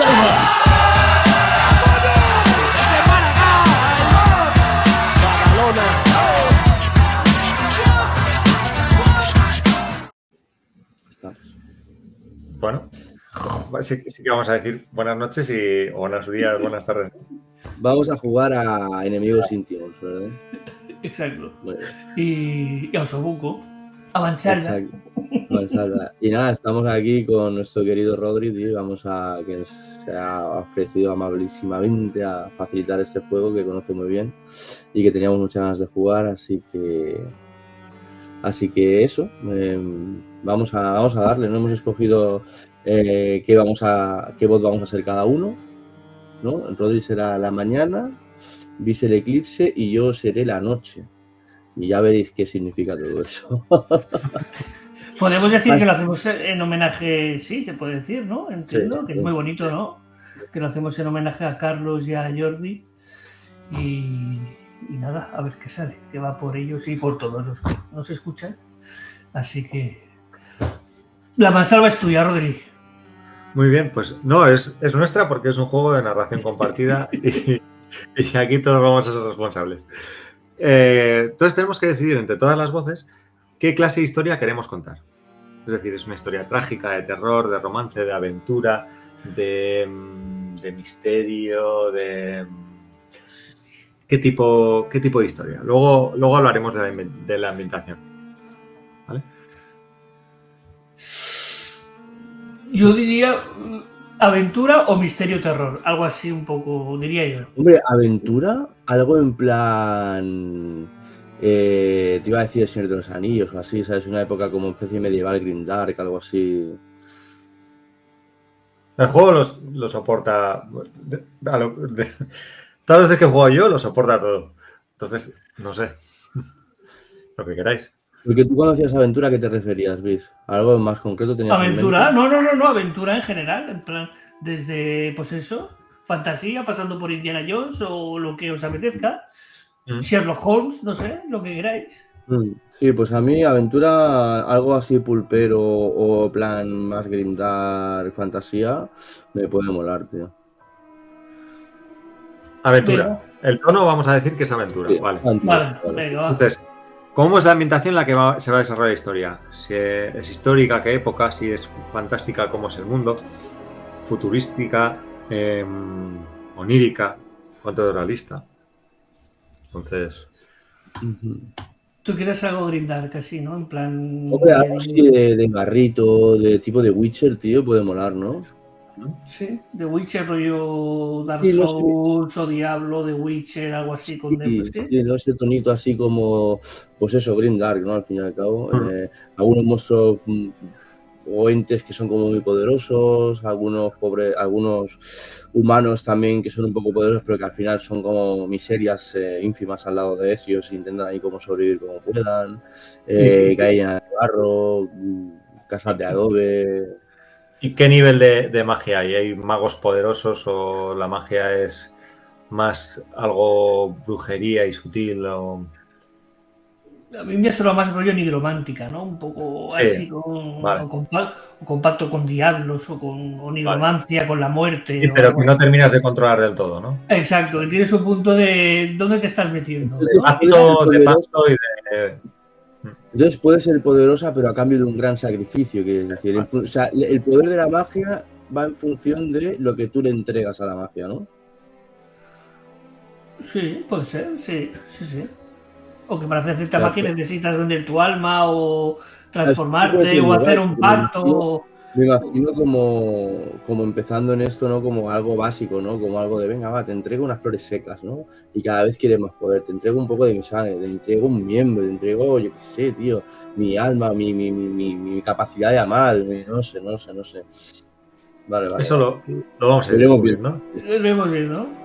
over. Bueno, sí que vamos a decir buenas noches y buenos días, buenas tardes. Vamos a jugar a enemigos íntimos, ¿verdad? Exacto. Y a Osobuco. Avanzarla. Avanzarla. Y nada, estamos aquí con nuestro querido Rodri, tío, que nos se ha ofrecido amabilísimamente a facilitar este juego que conoce muy bien y que teníamos muchas ganas de jugar, así que eso, vamos a darle. No hemos escogido qué voz vamos a hacer cada uno, ¿no? Rodri será la mañana, Vis el eclipse y yo seré la noche. Y ya veréis qué significa todo eso. Podemos decir que lo hacemos en homenaje, sí, se puede decir, ¿no? Entiendo Sí, que es muy bonito, ¿no? Que lo hacemos en homenaje a Carlos y a Jordi. Y nada, a ver qué sale, que va por ellos y por todos los que nos escuchan. Así que la mansalva es tuya, Rodri. Muy bien, pues no, es nuestra porque es un juego de narración compartida y aquí todos vamos a ser responsables. Entonces tenemos que decidir entre todas las voces qué clase de historia queremos contar. Es decir, es una historia trágica, de terror, de romance, de aventura, de misterio, de... ¿Qué tipo de historia? Luego hablaremos de la ambientación. ¿Vale? Yo diría aventura o misterio terror, algo así un poco, diría yo. Hombre, aventura, algo en plan... te iba a decir El Señor de los Anillos o así, ¿sabes? Una época como especie medieval, Grimdark, algo así. El juego lo soporta... Todas las veces que he jugado yo, lo soporta todo. Entonces, no sé. Lo que queráis. Porque tú cuando hacías aventura, ¿a qué te referías, Luis? ¿Algo más concreto tenías ¿Aventura? en mente? No, aventura en general, en plan, desde, pues eso, fantasía, pasando por Indiana Jones o lo que os apetezca. Sherlock Holmes, no sé, lo que queráis. Sí, pues a mí aventura, algo así pulpero o plan más grimdark, fantasía, me puede molar, tío. Aventura. Venga. El tono vamos a decir que es aventura. Sí, Vale. Venga, va. Entonces, ¿cómo es la ambientación en la que se va a desarrollar la historia? Si es histórica, qué época, si es fantástica, cómo es el mundo, futurística, onírica, cuánto es realista. Entonces... ¿Tú quieres algo grindar casi, no? En plan... Hombre, algo así de barrito, de tipo de Witcher, tío, puede molar, ¿no? Sí, de Witcher, rollo Dark Sí, no sé. Souls o Diablo, de Witcher, algo así. Con Sí, ¿no? Ese tonito así como, pues eso, Grimdark, ¿no? Al fin y al cabo. Algunos monstruos o entes que son como muy poderosos, algunos humanos también que son un poco poderosos, pero que al final son como miserias ínfimas al lado de ellos e intentan ahí como sobrevivir como puedan, caen en el barro, casas de adobe. ¿Y qué nivel de magia hay? ¿Hay magos poderosos o la magia es más algo brujería y sutil? O... A mí me suena más rollo nigromántica, ¿no? Un poco Sí, así, vale. con pacto con diablos o nigromancia, vale, con la muerte. Sí, pero que no terminas de controlar del todo, ¿no? Exacto, que tienes un punto de dónde te estás metiendo. De pacto y de... Entonces puede ser poderosa, pero a cambio de un gran sacrificio, que es decir, o sea, el poder de la magia va en función de lo que tú le entregas a la magia, ¿no? Sí, puede ser, sí. O que para hacer cierta magia necesitas vender tu alma o transformarte o hacer un pacto. Me imagino como empezando en esto, ¿no? Como algo básico, ¿no? Como algo de, venga, va, te entrego unas flores secas, ¿no? Y cada vez quieres más poder, te entrego un poco de mi sangre, te entrego un miembro, te entrego, yo qué sé, tío, mi alma, mi capacidad de amar, no sé. Vale. Eso lo vamos a ir descubriendo. Lo vemos bien, ¿no?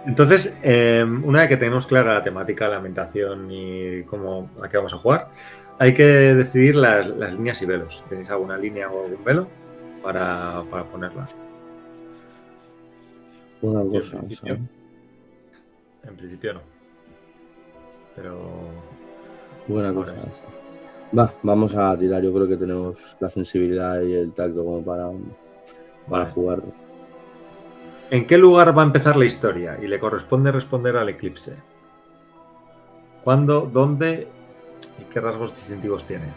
Entonces, una vez que tenemos clara la temática, la ambientación y a qué vamos a jugar, hay que decidir las líneas y velos. ¿Tenéis alguna línea o algún velo para ponerla? Una cosa. En principio no. Pero... Buena cosa. Vamos a tirar. Yo creo que tenemos la sensibilidad y el tacto como para jugar. ¿En qué lugar va a empezar la historia? Y le corresponde responder al eclipse. ¿Cuándo, dónde y qué rasgos distintivos tiene?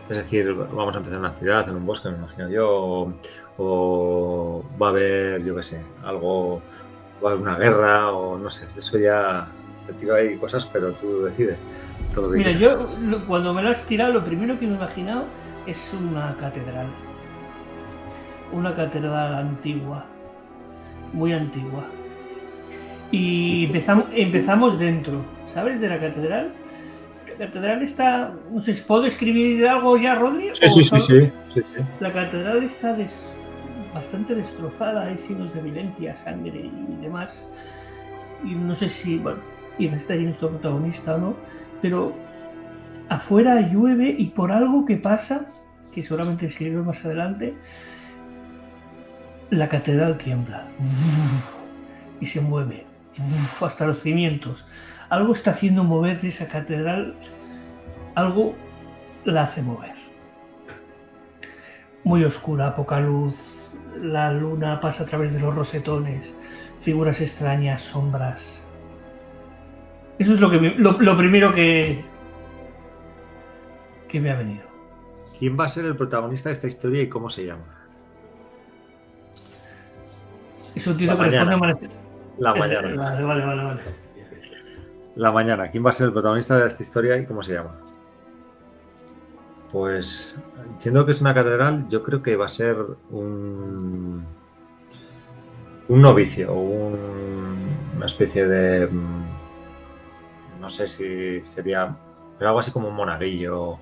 Es decir, vamos a empezar en una ciudad, en un bosque, me imagino yo, o va a haber, yo qué sé, algo, va a haber una guerra, o no sé, eso ya te tiro ahí cosas, pero tú decides. Todo lo que Mira, quieras. cuando me lo has tirado, lo primero que me he imaginado es una catedral. Una catedral antigua, muy antigua. Y empezamos dentro, ¿sabes? De la catedral. La catedral está, no sé, ¿puedo escribir algo ya, Rodri? Sí. La catedral está bastante destrozada, hay signos de violencia, sangre y demás. Y no sé si, bueno, y está ahí nuestro protagonista o no, pero afuera llueve y por algo que pasa, que seguramente escribiré más adelante, la catedral tiembla y se mueve hasta los cimientos. Algo está haciendo mover esa catedral, algo la hace mover. Muy oscura, poca luz, la luna pasa a través de los rosetones, figuras extrañas, sombras. Eso es lo primero que me ha venido. ¿Quién va a ser el protagonista de esta historia y cómo se llama? Eso tiene que responder. La mañana. Vale. La mañana. ¿Quién va a ser el protagonista de esta historia y cómo se llama? Pues, entiendo que es una catedral, yo creo que va a ser un novicio, una especie de, no sé si sería, pero algo así como un monaguillo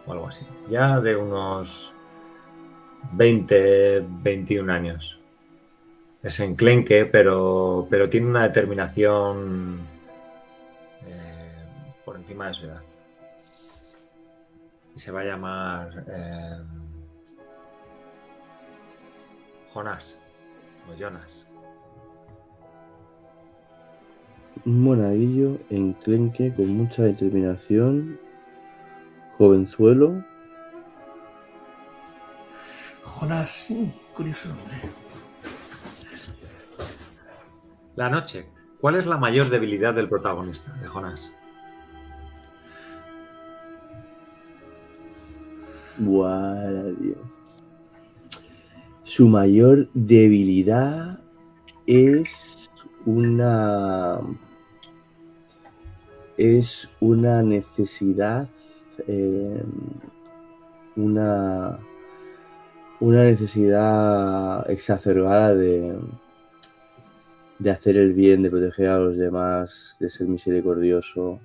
o algo así. Ya de unos 20, 21 años. Es enclenque, pero tiene una determinación por encima de su edad. Y se va a llamar Jonás o Jonas. Un monaguillo enclenque con mucha determinación, jovenzuelo. Jonás, curioso nombre. La noche. ¿Cuál es la mayor debilidad del protagonista, de Jonás? Buah, Dios. Su mayor debilidad es una necesidad, una necesidad exacerbada de hacer el bien, de proteger a los demás, de ser misericordioso,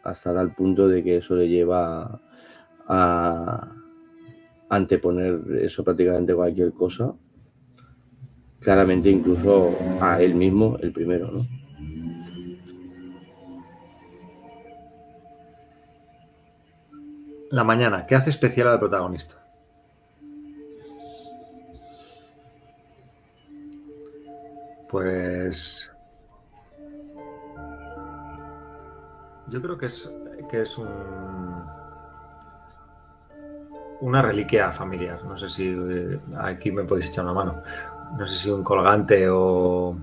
hasta tal punto de que eso le lleva a anteponer eso prácticamente cualquier cosa, claramente incluso a él mismo, el primero, ¿no? La mañana. ¿Qué hace especial al protagonista? Pues yo creo que es una reliquia familiar. No sé si aquí me podéis echar una mano. No sé si un colgante o...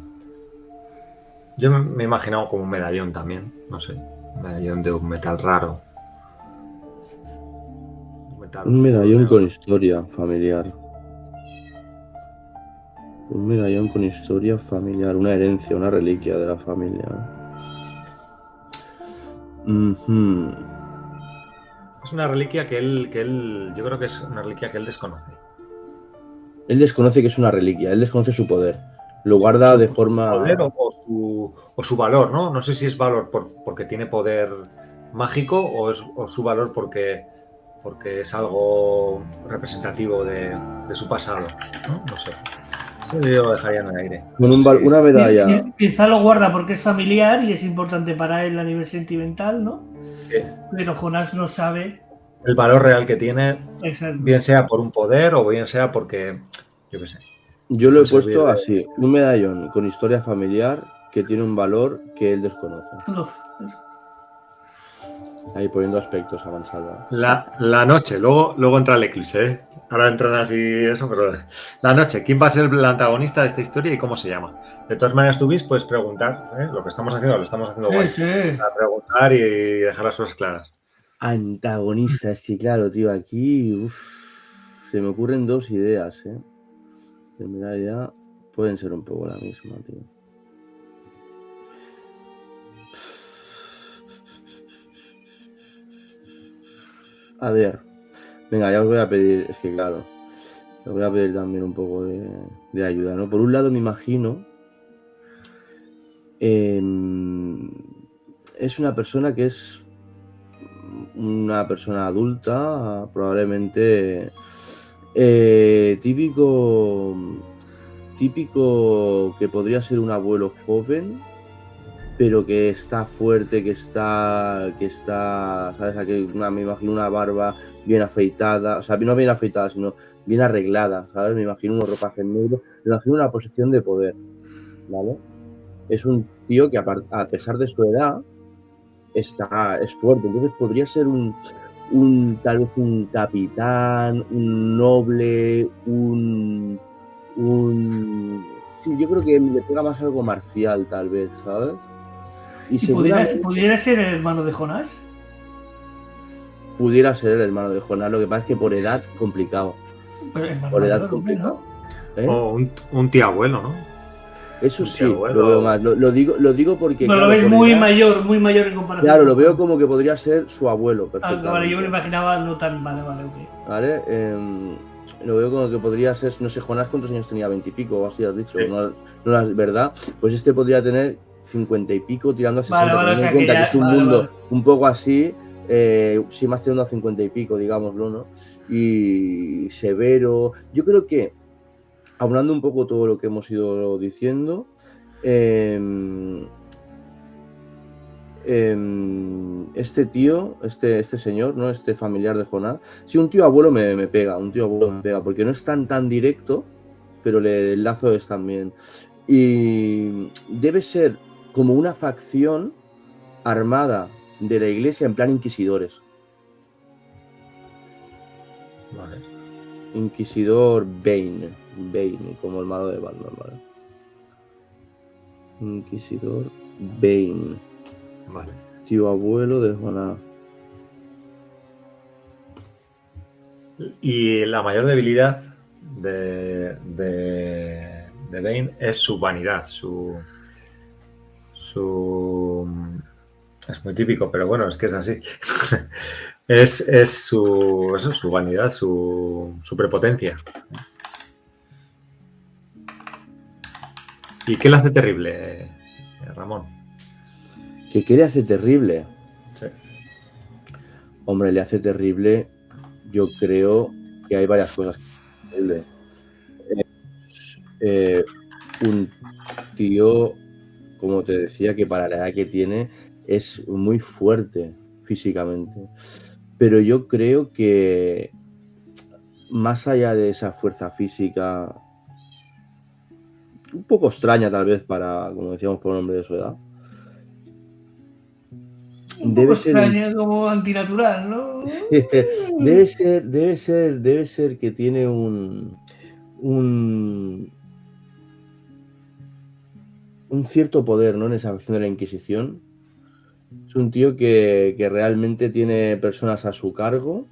Yo me he imaginado como un medallón también. No sé. Un medallón de un metal raro. Un medallón con historia familiar. Un medallón con historia familiar. Una herencia, una reliquia de la familia. Es una reliquia que él... Yo creo que es una reliquia que él desconoce. Él desconoce que es una reliquia. Él desconoce su poder. Lo guarda de forma... Poder o su valor, ¿no? No sé si es valor porque tiene poder mágico o su valor porque es algo representativo de su pasado, ¿no? No sé. Eso yo lo dejaría en el aire. Con una medalla. Quizá lo guarda porque es familiar y es importante para él a nivel sentimental, ¿no? Sí. Pero Jonás no sabe el valor real que tiene. Exacto. Bien sea por un poder o bien sea porque, yo qué sé. Yo lo he puesto así, un medallón con historia familiar que tiene un valor que él desconoce. Ahí poniendo aspectos avanzados. La noche, luego entra el eclipse, ¿eh? Ahora entran así eso, pero la noche, ¿quién va a ser el antagonista de esta historia y cómo se llama? De todas maneras, tú puedes preguntar, ¿eh? Lo que estamos haciendo, lo estamos haciendo Sí, guay. sí. Para preguntar y dejar las cosas claras. Antagonista, es que claro, tío, aquí se me ocurren dos ideas, ¿eh? De mirar ya, pueden ser un poco la misma, tío. A ver, venga, ya os voy a pedir, es que claro, os voy a pedir también un poco de ayuda, ¿no? Por un lado me imagino, es una persona que es una persona adulta, probablemente típico que podría ser un abuelo joven, pero que está fuerte, que está, ¿sabes? Aquí me imagino una barba bien afeitada, o sea, no bien afeitada, sino bien arreglada, ¿sabes? Me imagino unos ropajes negros, me imagino una posición de poder, ¿vale? Es un tío que a pesar de su edad es fuerte, entonces podría ser tal vez un capitán, un noble, sí, yo creo que le pega más algo marcial, tal vez, ¿sabes? ¿Y pudiera ser el hermano de Jonás? Pudiera ser el hermano de Jonás, lo que pasa es que por edad complicado. Por edad complicado. ¿Eh? O un tío abuelo, ¿no? Eso sí, abuelo. Lo veo más. Lo digo porque. Bueno, claro, lo ves muy mayor en comparación. Claro, lo veo como que podría ser su abuelo, perfectamente. Vale, yo me imaginaba no tan. Vale, ok. Vale, lo veo como que podría ser, no sé, Jonás cuántos años tenía, 20 y pico o así has dicho, sí. No es verdad, pues este podría tener 50 y pico tirando a 60, teniendo en cuenta que es un mundo un poco así, sí, más tirando a 50 y pico, digámoslo, ¿no? Y severo, yo creo que, hablando un poco todo lo que hemos ido diciendo, este tío, este señor, ¿no? Este familiar de Jonás, sí, un tío abuelo me pega, porque no es tan directo, pero el lazo es también. Y debe ser como una facción armada de la iglesia en plan inquisidores. Vale. Inquisidor Bane, como el malo de Batman, ¿vale? Inquisidor Bane. Vale. Tío abuelo de Jonás. Y la mayor debilidad de Bane es su vanidad, es muy típico, pero bueno, es que es así. es su vanidad, su prepotencia. ¿Y qué le hace terrible, Ramón? ¿Qué le hace terrible? Sí. Hombre, le hace terrible. Yo creo que hay varias cosas. Un tío, como te decía, que para la edad que tiene es muy fuerte físicamente. Pero yo creo que más allá de esa fuerza física, un poco extraña tal vez para, como decíamos, por un hombre de su edad, debe ser como antinatural, ¿no? debe ser que tiene un cierto poder, ¿no? En esa acción de la Inquisición. Es un tío que realmente tiene personas a su cargo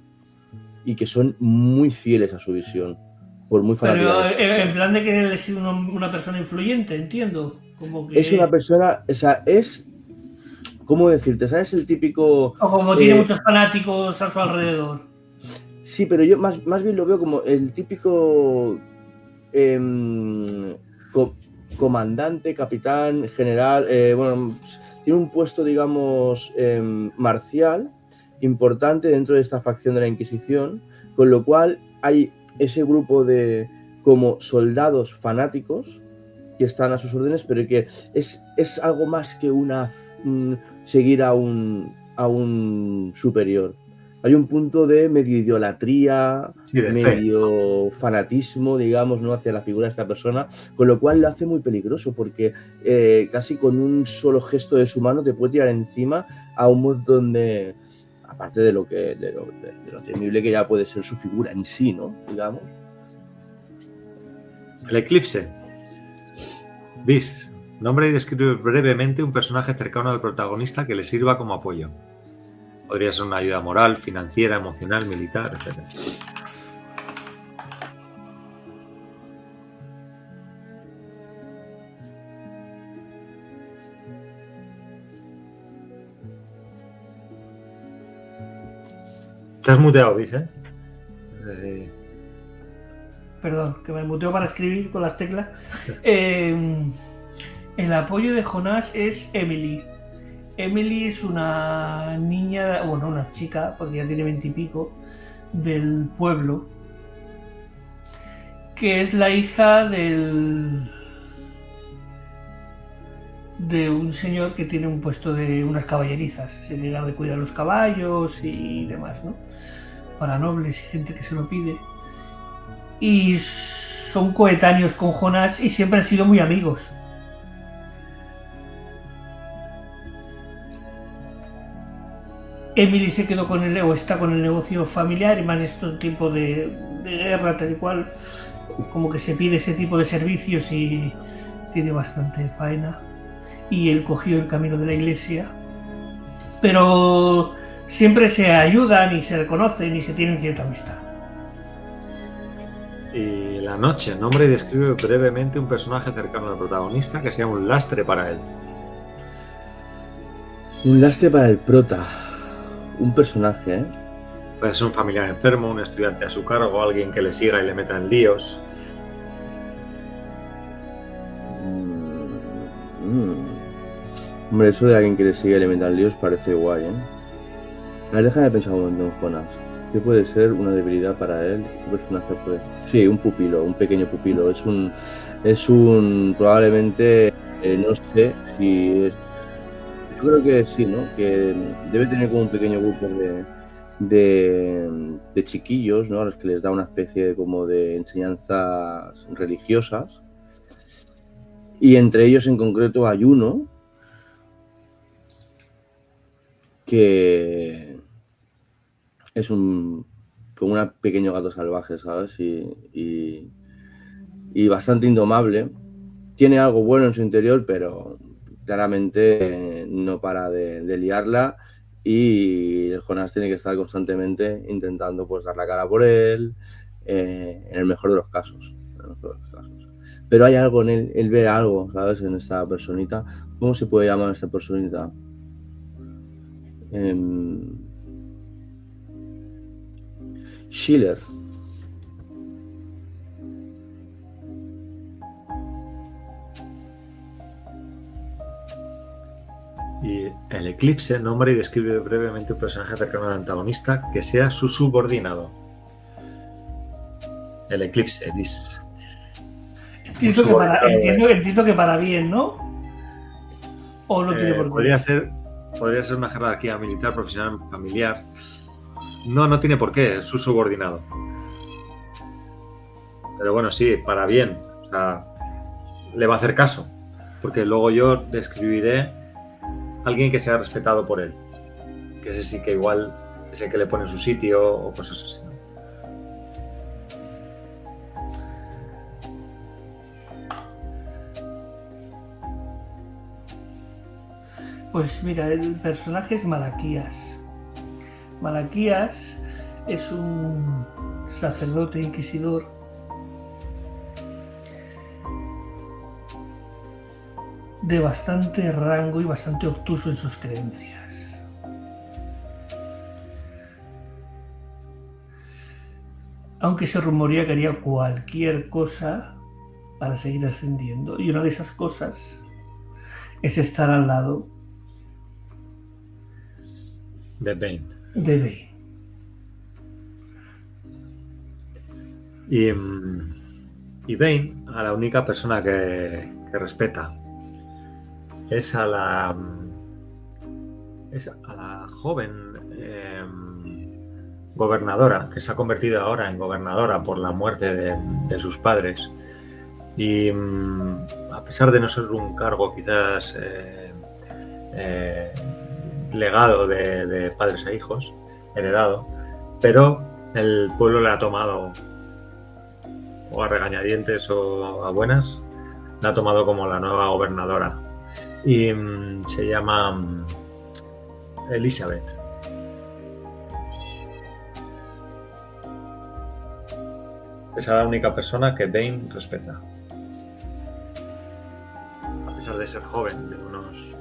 y que son muy fieles a su visión, por muy fanática. Pero en plan de que él es una persona influyente, entiendo. Como que... Es una persona, o sea, es... ¿Cómo decirte? ¿Sabes? El típico... O como tiene muchos fanáticos a su alrededor. Sí, pero yo más bien lo veo como el típico comandante, capitán, general, bueno, tiene un puesto, digamos, marcial importante dentro de esta facción de la Inquisición, con lo cual hay ese grupo de como soldados fanáticos que están a sus órdenes, pero que es algo más que seguir a un superior. Hay un punto de medio idolatría, sí, de medio fanatismo, digamos, ¿no? Hacia la figura de esta persona, con lo cual lo hace muy peligroso, porque casi con un solo gesto de su mano te puede tirar encima a un montón de aparte de lo temible que ya puede ser su figura en sí, ¿no? Digamos. El Eclipse. Bis. Nombra y describe brevemente un personaje cercano al protagonista que le sirva como apoyo. Podría ser una ayuda moral, financiera, emocional, militar, etc. Te has muteado, Bis, ¿eh? Sí. Perdón, que me muteo para escribir con las teclas. El apoyo de Jonás es Emily. Emily es una niña, bueno, una chica, porque ya tiene 20 y pico, del pueblo, que es la hija de un señor que tiene un puesto de unas caballerizas, se encarga de cuidar los caballos y demás, ¿no? Para nobles y gente que se lo pide. Y son coetáneos con Jonás y siempre han sido muy amigos. Emily se quedó con está con el negocio familiar, y más en estos tiempos de guerra, tal y cual, como que se pide ese tipo de servicios y tiene bastante faena. Y él cogió el camino de la iglesia, pero siempre se ayudan y se reconocen y se tienen cierta amistad. Y la noche. Nombra y describe brevemente un personaje cercano al protagonista que sea un lastre para él. Un lastre para el prota. Un personaje, ¿eh? Puede ser un familiar enfermo, un estudiante a su cargo, alguien que le siga y le meta en líos. Hombre, eso de alguien que le siga y le meta en líos parece guay, ¿eh? A ver, déjame pensar un momento en Jonás. ¿Qué puede ser una debilidad para él? ¿Qué personaje puede? Sí, un pupilo, un pequeño pupilo. Es un probablemente, no sé si es. Yo creo que sí, ¿no? Que debe tener como un pequeño grupo de chiquillos, ¿no? A los que les da una especie de, como de enseñanzas religiosas. Y entre ellos en concreto hay uno que es como un pequeño gato salvaje, ¿sabes? Y bastante indomable. Tiene algo bueno en su interior, pero claramente no para de liarla, y el Jonás tiene que estar constantemente intentando pues dar la cara por él, en el mejor de los casos. Pero hay algo en él ve algo, ¿sabes? En esta personita. ¿Cómo se puede llamar a esta personita? Schiller. Y el Eclipse nombra y describe brevemente un personaje cercano al antagonista que sea su subordinado. El Eclipse, Bis. Entiendo que para bien, ¿no? ¿O no tiene por qué? Podría ser una jerarquía militar, profesional, familiar. No tiene por qué, es su subordinado. Pero bueno, sí, para bien. O sea, le va a hacer caso. Porque luego yo describiré alguien que sea respetado por él. Que ese sí que igual es el que le pone en su sitio o cosas así, ¿no? Pues mira, el personaje es Malaquías. Malaquías es un sacerdote inquisidor de bastante rango y bastante obtuso en sus creencias. Aunque se rumorea que haría cualquier cosa para seguir ascendiendo. Y una de esas cosas es estar al lado de Bane. Y Bane, a la única persona que respeta es a la joven gobernadora, que se ha convertido ahora en gobernadora por la muerte de sus padres. Y a pesar de no ser un cargo quizás legado de padres a hijos, heredado, pero el pueblo le ha tomado, o a regañadientes o a buenas, la ha tomado como la nueva gobernadora. Y se llama Elizabeth. Es la única persona que Bane respeta. A pesar de ser joven, de unos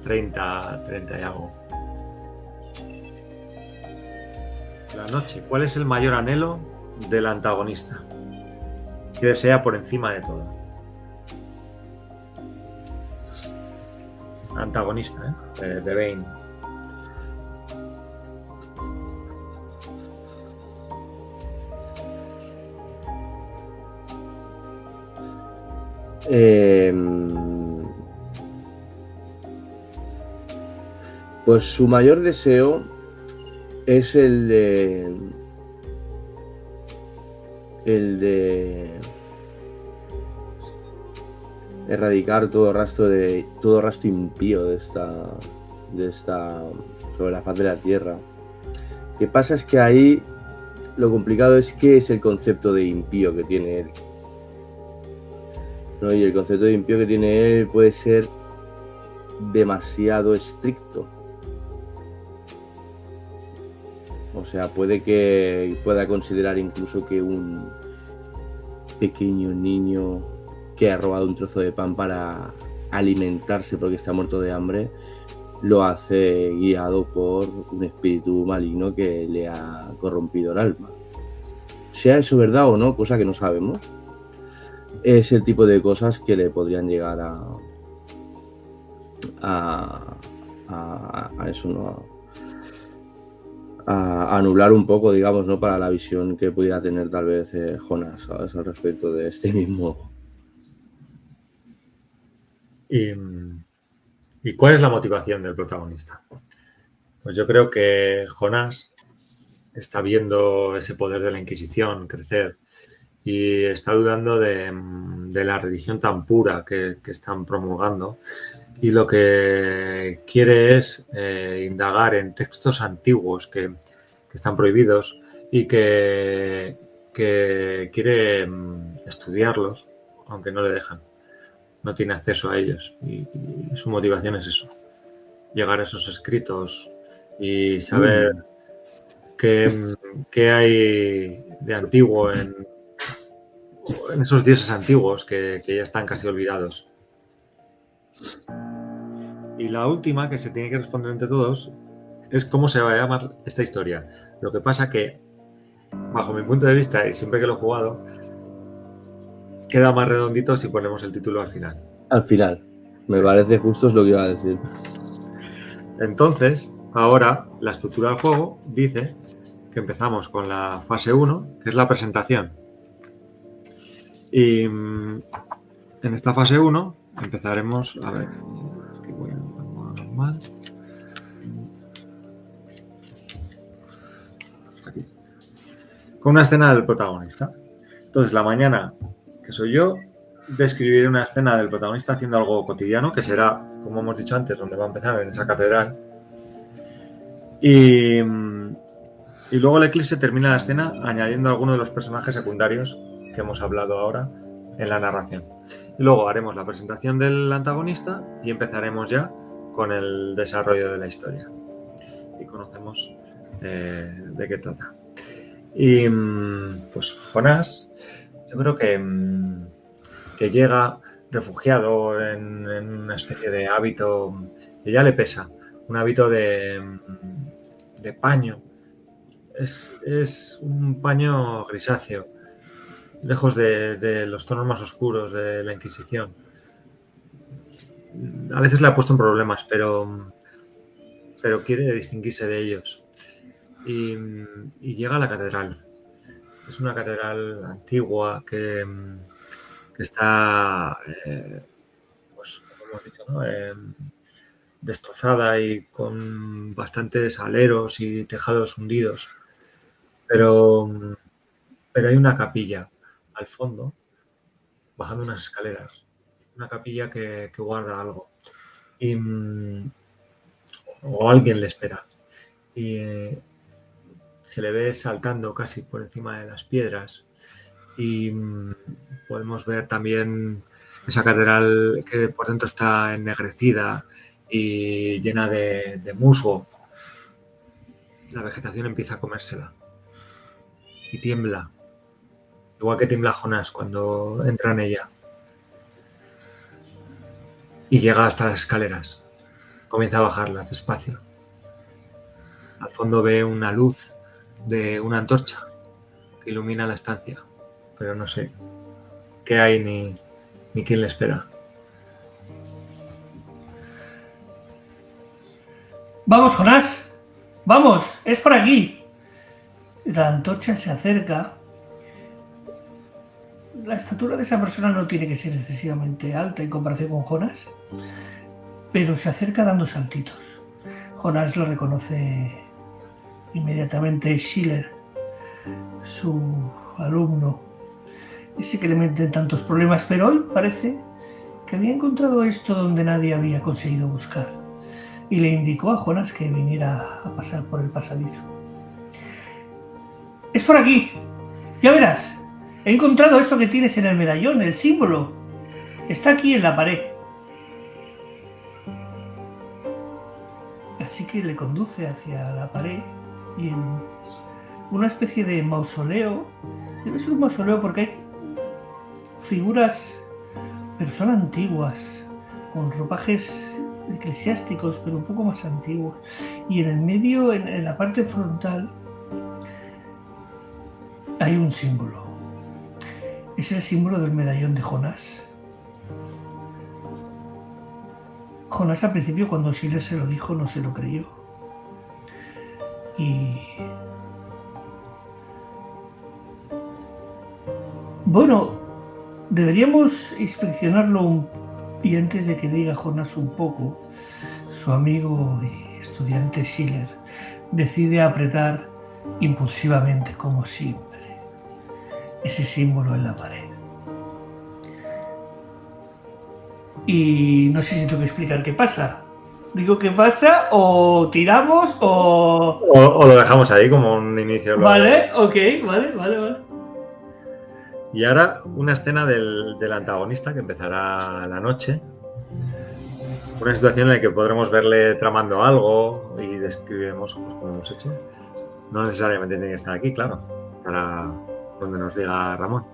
30 y algo. La noche. ¿Cuál es el mayor anhelo del antagonista? ¿Qué desea por encima de todo? Antagonista, de Bane. Pues su mayor deseo es el de erradicar todo rastro impío de esta sobre la faz de la tierra. Lo que pasa es que ahí lo complicado es qué es el concepto de impío que tiene él, ¿no? Y el concepto de impío que tiene él puede ser demasiado estricto. O sea, puede que pueda considerar incluso que un pequeño niño que ha robado un trozo de pan para alimentarse porque está muerto de hambre, lo hace guiado por un espíritu maligno que le ha corrompido el alma. Sea eso verdad o no, cosa que no sabemos, es el tipo de cosas que le podrían llegar a eso, ¿no? A anular un poco, digamos, ¿no? Para la visión que pudiera tener tal vez Jonas, ¿sabes? Al respecto de este mismo. ¿Y cuál es la motivación del protagonista? Pues yo creo que Jonás está viendo ese poder de la Inquisición crecer y está dudando de la religión tan pura que están promulgando, y lo que quiere es indagar en textos antiguos que están prohibidos y que quiere estudiarlos, aunque no le dejan. No tiene acceso a ellos y su motivación es eso, llegar a esos escritos y saber qué hay de antiguo en esos dioses antiguos que ya están casi olvidados. Y la última, que se tiene que responder entre todos, es cómo se va a llamar esta historia. Lo que pasa que, bajo mi punto de vista, y siempre que lo he jugado, queda más redondito si ponemos el título al final. Al final. Me parece justo es lo que iba a decir. Entonces, ahora, la estructura del juego dice que empezamos con la fase 1, que es la presentación. Y en esta fase 1 empezaremos, a ver, que voy a modo normal. Aquí. Con una escena del protagonista. Entonces, la mañana, que soy yo, describiré una escena del protagonista haciendo algo cotidiano, que será, como hemos dicho antes, donde va a empezar, en esa catedral. Y luego el eclipse termina la escena añadiendo a alguno de los personajes secundarios que hemos hablado ahora en la narración. Y luego haremos la presentación del antagonista y empezaremos ya con el desarrollo de la historia. Y conocemos de qué trata. Y pues Jonás, yo creo que llega refugiado en una especie de hábito que ya le pesa, un hábito de paño. Es un paño grisáceo, lejos de los tonos más oscuros de la Inquisición. A veces le ha puesto en problemas, pero quiere distinguirse de ellos. Y llega a la catedral. Es una catedral antigua que está, pues como hemos dicho, ¿no? Destrozada y con bastantes aleros y tejados hundidos. Pero hay una capilla al fondo, bajando unas escaleras. Una capilla que guarda algo. O alguien le espera. Y se le ve saltando casi por encima de las piedras y podemos ver también esa catedral que por dentro está ennegrecida y llena de musgo. La vegetación empieza a comérsela y tiembla, igual que tiembla Jonás cuando entra en ella y llega hasta las escaleras. Comienza a bajarlas despacio. Al fondo ve una luz de una antorcha que ilumina la estancia, pero no sé qué hay ni quién le espera. Vamos, Jonás. Vamos, es por aquí. La antorcha se acerca. La estatura de esa persona no tiene que ser excesivamente alta en comparación con Jonás, pero se acerca dando saltitos. Jonás lo reconoce inmediatamente. Schiller, su alumno, ese que le mete tantos problemas, pero hoy parece que había encontrado esto donde nadie había conseguido buscar, y le indicó a Jonás que viniera a pasar por el pasadizo. Es por aquí, ya verás. He encontrado eso que tienes en el medallón, el símbolo. Está aquí en la pared. Así que le conduce hacia la pared y en una especie de mausoleo. Debe ser un mausoleo porque hay figuras, pero son antiguas, con ropajes eclesiásticos, pero un poco más antiguos. Y en el medio, en la parte frontal, hay un símbolo. Es el símbolo del medallón de Jonás. Jonás al principio, cuando Schiller se lo dijo, no se lo creyó. Y bueno, deberíamos inspeccionarlo y antes de que diga Jonás un poco, su amigo y estudiante Schiller decide apretar impulsivamente, como siempre, ese símbolo en la pared. Y no sé si tengo que explicar qué pasa. ¿Digo qué pasa o tiramos o...? O lo dejamos ahí como un inicio. Vale, ok, vale. Y ahora una escena del antagonista que empezará la noche. Una situación en la que podremos verle tramando algo y describiremos pues, como hemos hecho. No necesariamente tiene que estar aquí, claro, para donde nos diga Ramón.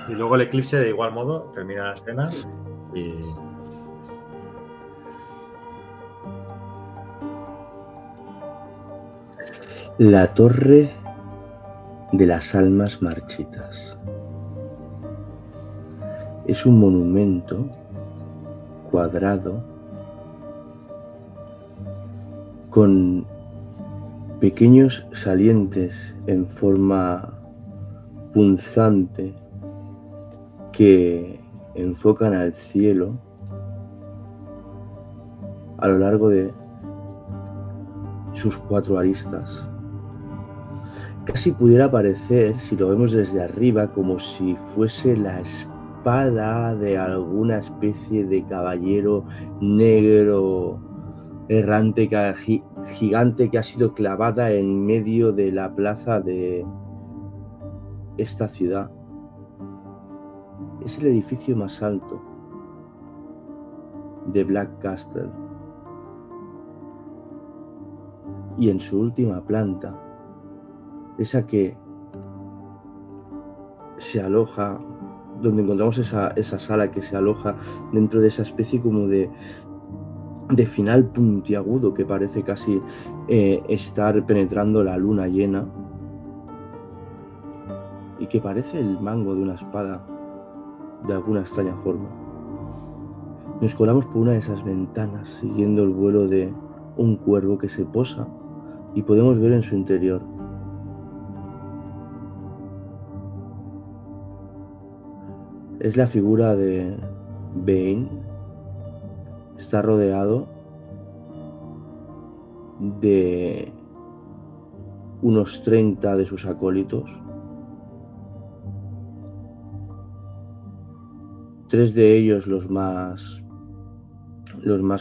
Y luego el eclipse, de igual modo, termina la escena y... La torre de las almas marchitas. Es un monumento cuadrado con pequeños salientes en forma punzante que enfocan al cielo a lo largo de sus 4 aristas. Casi pudiera parecer, si lo vemos desde arriba, como si fuese la espada de alguna especie de caballero negro errante, gigante, que ha sido clavada en medio de la plaza de esta ciudad. Es el edificio más alto de Black Castle. Y en su última planta, esa que se aloja, donde encontramos esa sala que se aloja dentro de esa especie como de final puntiagudo que parece casi estar penetrando la luna llena y que parece el mango de una espada de alguna extraña forma. Nos colamos por una de esas ventanas siguiendo el vuelo de un cuervo que se posa y podemos ver en su interior es la figura de Bane. Está rodeado de unos 30 de sus acólitos. 3 de ellos los más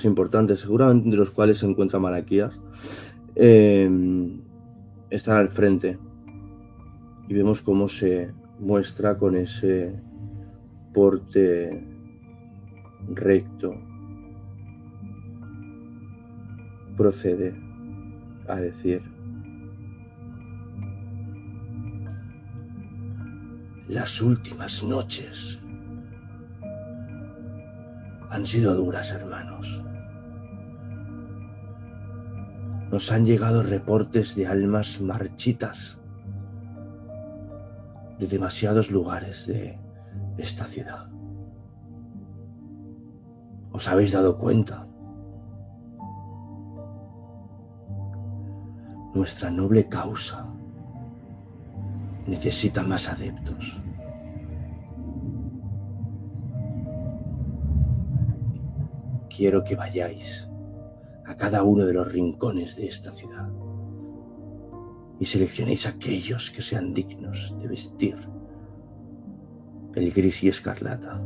importantes, seguramente de los cuales se encuentra Malaquías. están al frente y vemos cómo se muestra con ese porte recto. Procede a decir: las últimas noches han sido duras, hermanos. Nos han llegado reportes de almas marchitas de demasiados lugares de esta ciudad. ¿Os habéis dado cuenta? Nuestra noble causa necesita más adeptos. Quiero que vayáis a cada uno de los rincones de esta ciudad y seleccionéis aquellos que sean dignos de vestir el gris y escarlata.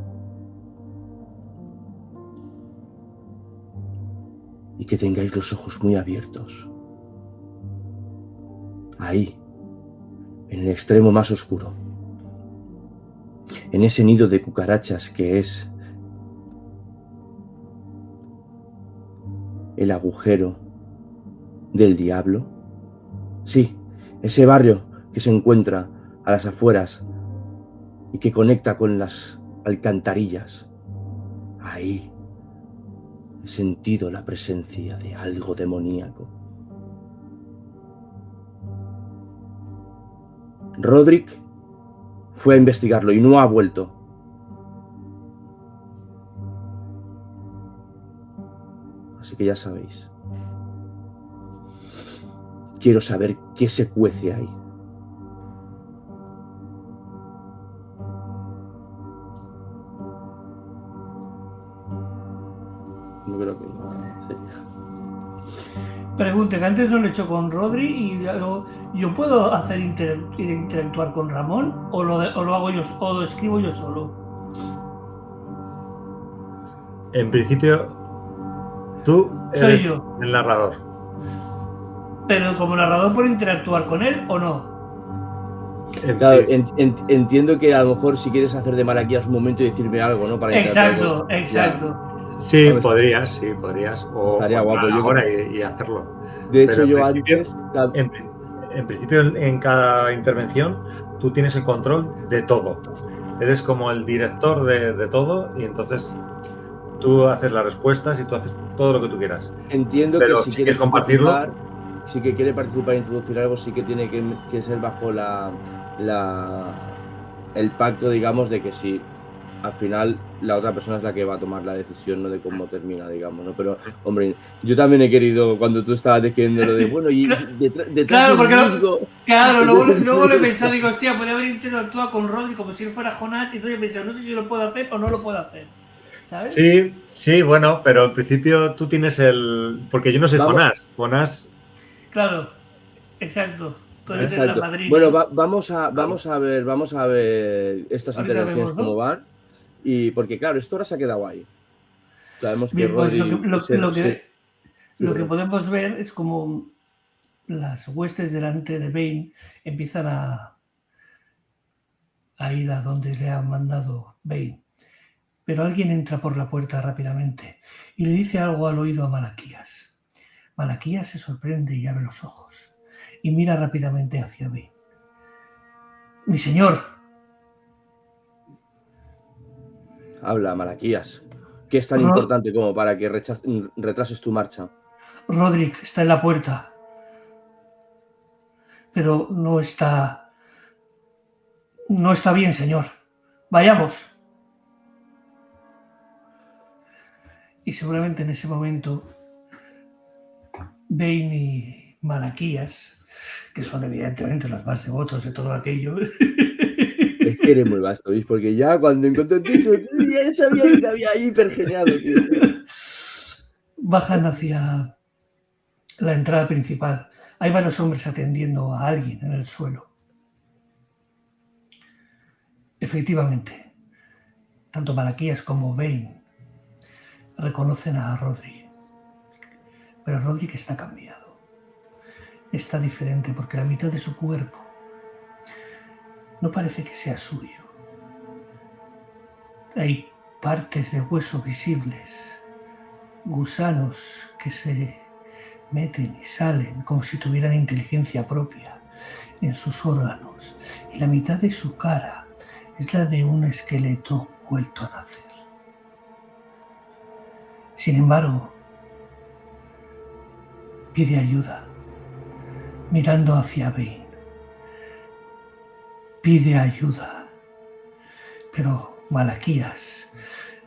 Y que tengáis los ojos muy abiertos. Ahí, en el extremo más oscuro, en ese nido de cucarachas que es el agujero del diablo. Sí, ese barrio que se encuentra a las afueras y que conecta con las alcantarillas. Ahí he sentido la presencia de algo demoníaco. Roderick fue a investigarlo y no ha vuelto. Así que ya sabéis. Quiero saber qué se cuece ahí. No creo que no. Sí. Pregunte, que antes no lo he hecho con Rodri y yo puedo hacer interactuar con Ramón o lo hago yo o lo escribo yo solo. En principio, tú eres yo el narrador. Pero como narrador puedo interactuar con él o no. Claro, entiendo que a lo mejor si quieres hacer de Malaquías un momento y decirme algo, ¿no? Para exacto. Sí, podrías. O estaría guapo ahora y hacerlo. De hecho, yo antes... En principio, en cada intervención, tú tienes el control de todo. Eres como el director de todo y entonces tú haces las respuestas y tú haces todo lo que tú quieras. Entiendo pero que si quieres compartirlo, si que quiere participar e introducir algo, sí que tiene que ser bajo el pacto, digamos, de que si al final la otra persona es la que va a tomar la decisión, no de cómo termina, digamos, ¿no? Pero, hombre, yo también he querido, cuando tú estabas describiendo lo de, bueno, y detrás claro, porque musgo, luego le he pensado, digo, hostia, podría haber interactuado con Rodri como si él fuera Jonás, y entonces he pensado, no sé si lo puedo hacer o no lo puedo hacer, ¿sabes? Sí, bueno, pero en principio tú tienes porque yo no soy Jonás. Claro, exacto. Tú eres la madrina. Bueno, vamos a ver estas ahorita intervenciones vemos, ¿no? cómo van. Y porque, claro, esto ahora se ha quedado ahí. Sabemos que bien, pues Rodri... lo que podemos ver es como las huestes delante de Bane empiezan a ir a donde le han mandado Bane. Pero alguien entra por la puerta rápidamente y le dice algo al oído a Malaquías. Malaquías se sorprende y abre los ojos y mira rápidamente hacia Bane. ¡Mi señor! Habla, Malaquías. ¿Qué es tan importante como para que retrases tu marcha? Roderick está en la puerta, pero no está bien, señor. Vayamos. Y seguramente en ese momento Bane y Malaquías, que son evidentemente los más devotos de todo aquello. Es que eres muy vasto, ¿veis? Porque ya cuando encontré el techo, ya sabía que había hipergeniado, tío. Bajan hacia la entrada principal. Hay varios hombres atendiendo a alguien en el suelo. Efectivamente, tanto Malaquías como Bane reconocen a Rodri. Pero Rodri está cambiado. está diferente porque la mitad de su cuerpo no parece que sea suyo. Hay partes de hueso visibles, gusanos que se meten y salen como si tuvieran inteligencia propia en sus órganos, y la mitad de su cara es la de un esqueleto vuelto a nacer. Sin embargo, pide ayuda, mirando hacia Bane. Pide ayuda, pero Malaquías,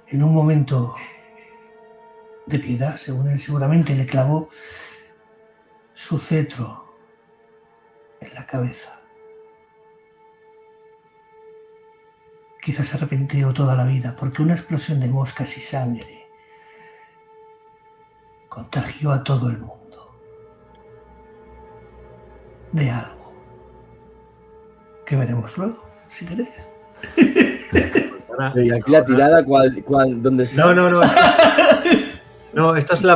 en un momento de piedad, según él, seguramente le clavó su cetro en la cabeza. Quizás se arrepintió toda la vida porque una explosión de moscas y sangre contagió a todo el mundo de algo que veremos luego, si queréis. Y aquí la tirada, ¿dónde está? No. No, esto ha sido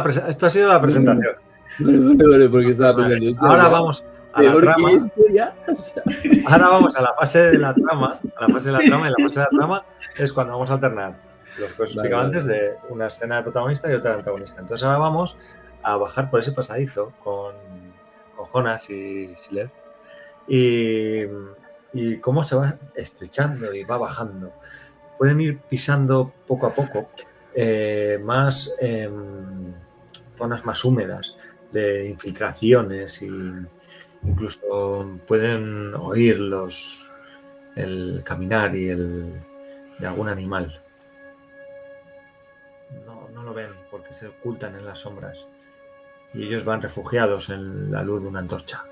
la presentación. Vale, porque estaba pensando. Ahora vamos a la trama. Que esto ya. O sea. Ahora vamos a la fase de la trama. Y la fase de la trama es cuando vamos a alternar lo que os explicaba antes de una escena de protagonista y otra de antagonista. Entonces ahora vamos a bajar por ese pasadizo con Jonas y Sileth y cómo se va estrechando y va bajando. Pueden ir pisando poco a poco más zonas más húmedas de infiltraciones y incluso pueden oír el caminar de algún animal. No lo ven porque se ocultan en las sombras y ellos van refugiados en la luz de una antorcha.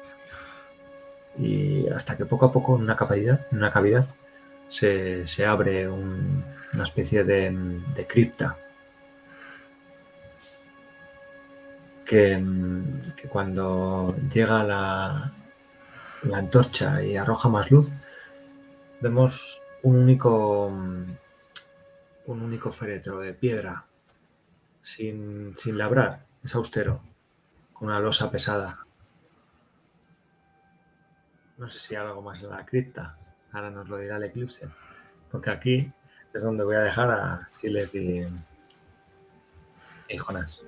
Y hasta que poco a poco en una cavidad se abre una especie de cripta que cuando llega la antorcha y arroja más luz, vemos un único féretro de piedra sin labrar, es austero, con una losa pesada. No sé si hay algo más en la cripta, ahora nos lo dirá el eclipse, porque aquí es donde voy a dejar a Sileth y Jonas.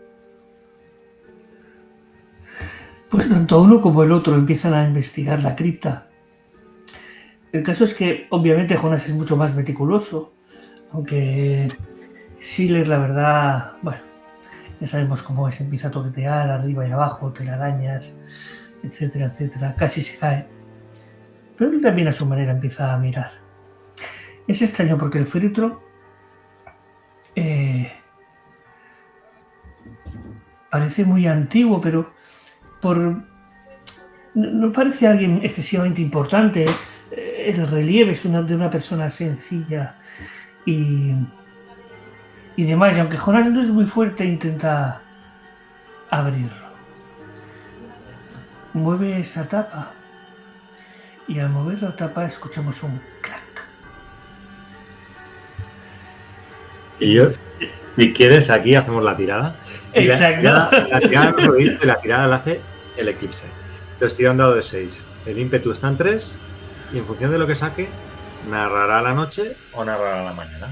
Pues tanto uno como el otro empiezan a investigar la cripta. El caso es que obviamente Jonas es mucho más meticuloso, aunque Sileth, la verdad, bueno, ya sabemos cómo es, empieza a toquetear arriba y abajo, telarañas, etcétera, etcétera, casi se cae. Pero él también a su manera empieza a mirar. Es extraño porque el féretro parece muy antiguo, pero no parece alguien excesivamente importante. El relieve es de una persona sencilla y demás. Y aunque Jonas no es muy fuerte, intenta abrirlo. Mueve esa tapa y al mover la tapa escuchamos un crack. Y yo, si quieres, aquí hacemos la tirada. Exacto. La tirada la hace el eclipse. Entonces tira un dado de 6. El ímpetu está en 3 y en función de lo que saque, narrará la noche o narrará la mañana.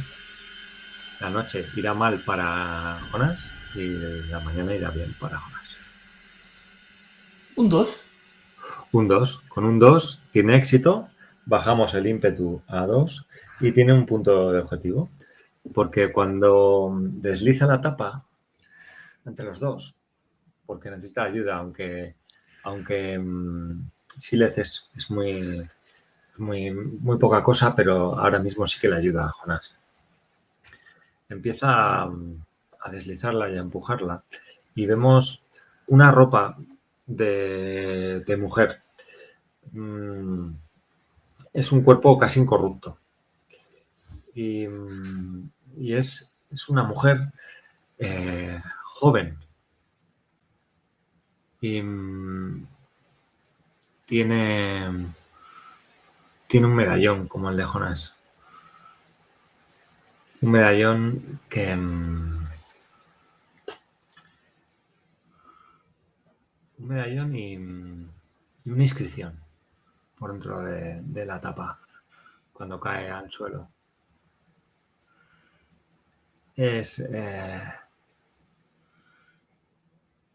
La noche irá mal para Jonas y la mañana irá bien para Jonas. Un 2. Un 2. Con un 2 tiene éxito. Bajamos el ímpetu a 2 y tiene un punto de objetivo. Porque cuando desliza la tapa entre los dos, porque necesita ayuda, aunque Sileth es muy poca cosa, pero ahora mismo sí que le ayuda a Jonas. Empieza a deslizarla y a empujarla y vemos una ropa de mujer. Es un cuerpo casi incorrupto y es una mujer joven y tiene un medallón como el de Jonas. Un medallón que y y una inscripción por dentro de la tapa cuando cae al suelo. Es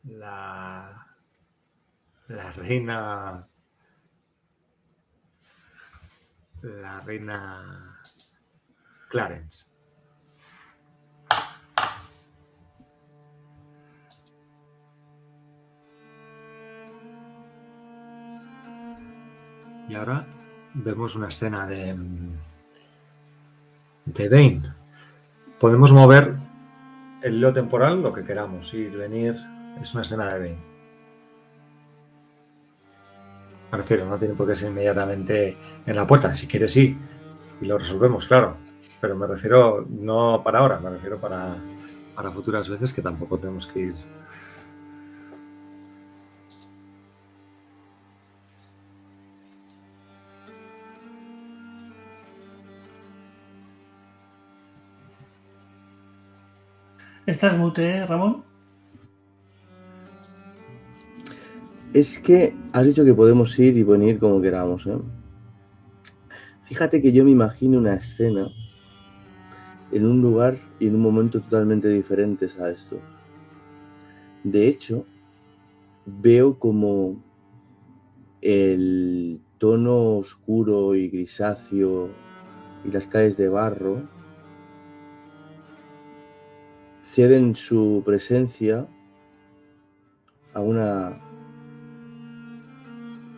la reina Clarence. Y ahora vemos una escena de Bane. Podemos mover el hilo temporal lo que queramos, ir, venir. Es una escena de Bane. Me refiero, no tiene por qué ser inmediatamente en la puerta. Si quieres, sí. Y lo resolvemos, claro. Pero me refiero no para ahora, me refiero para futuras veces que tampoco tenemos que ir. ¿Estás mute, Ramón? Es que has dicho que podemos ir y venir como queramos, ¿eh? Fíjate que yo me imagino una escena en un lugar y en un momento totalmente diferentes a esto. De hecho, veo como el tono oscuro y grisáceo y las calles de barro ceden su presencia a una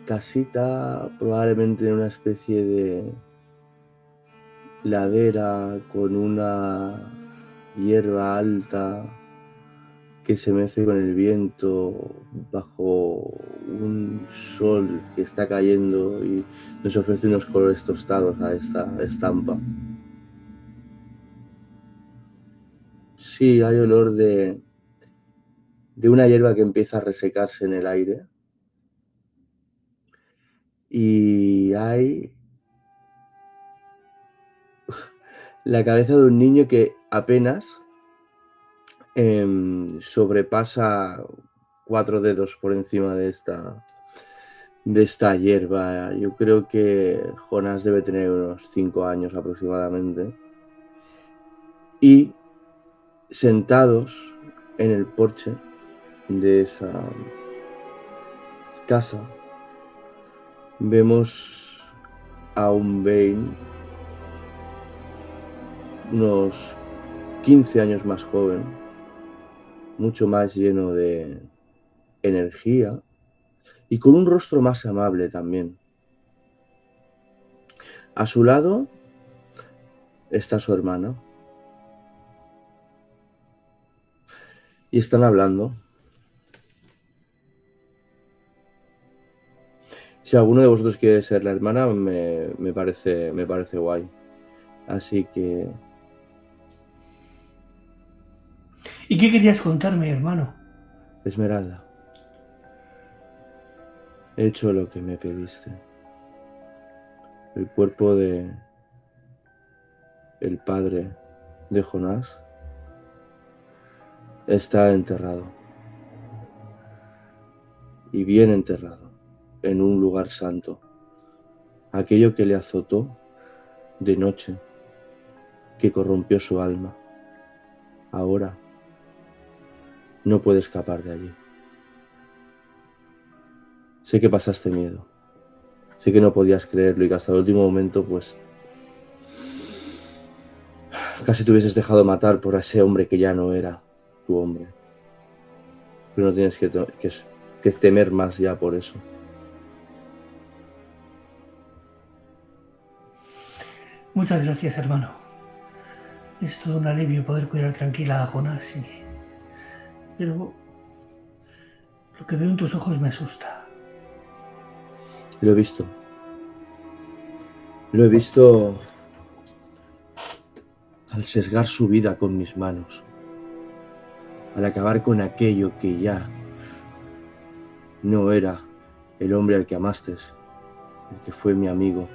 casita, probablemente en una especie de ladera con una hierba alta que se mece con el viento bajo un sol que está cayendo y nos ofrece unos colores tostados a esta estampa. Sí, hay olor de una hierba que empieza a resecarse en el aire. Y hay la cabeza de un niño que apenas sobrepasa 4 dedos por encima de esta hierba. Yo creo que Jonás debe tener unos 5 años aproximadamente. Y sentados en el porche de esa casa, vemos a un Bane unos 15 años más joven, mucho más lleno de energía y con un rostro más amable también. A su lado está su hermana y están hablando. Si alguno de vosotros quiere ser la hermana, me parece guay. Así que... ¿Y qué querías contarme, hermano? Esmeralda, he hecho lo que me pediste. El cuerpo de el padre de Jonás está enterrado. Y bien enterrado, en un lugar santo. Aquello que le azotó de noche, que corrompió su alma, ahora no puede escapar de allí. Sé que pasaste miedo, sé que no podías creerlo y que hasta el último momento, pues, casi te hubieses dejado matar por ese hombre que ya no era tu hombre. Pero no tienes que temer más ya por eso. Muchas gracias, hermano. Es todo un alivio poder cuidar tranquila a Jonás, pero lo que veo en tus ojos me asusta. Lo he visto. Lo he visto al sesgar su vida con mis manos, al acabar con aquello que ya no era el hombre al que amaste, el que fue mi amigo.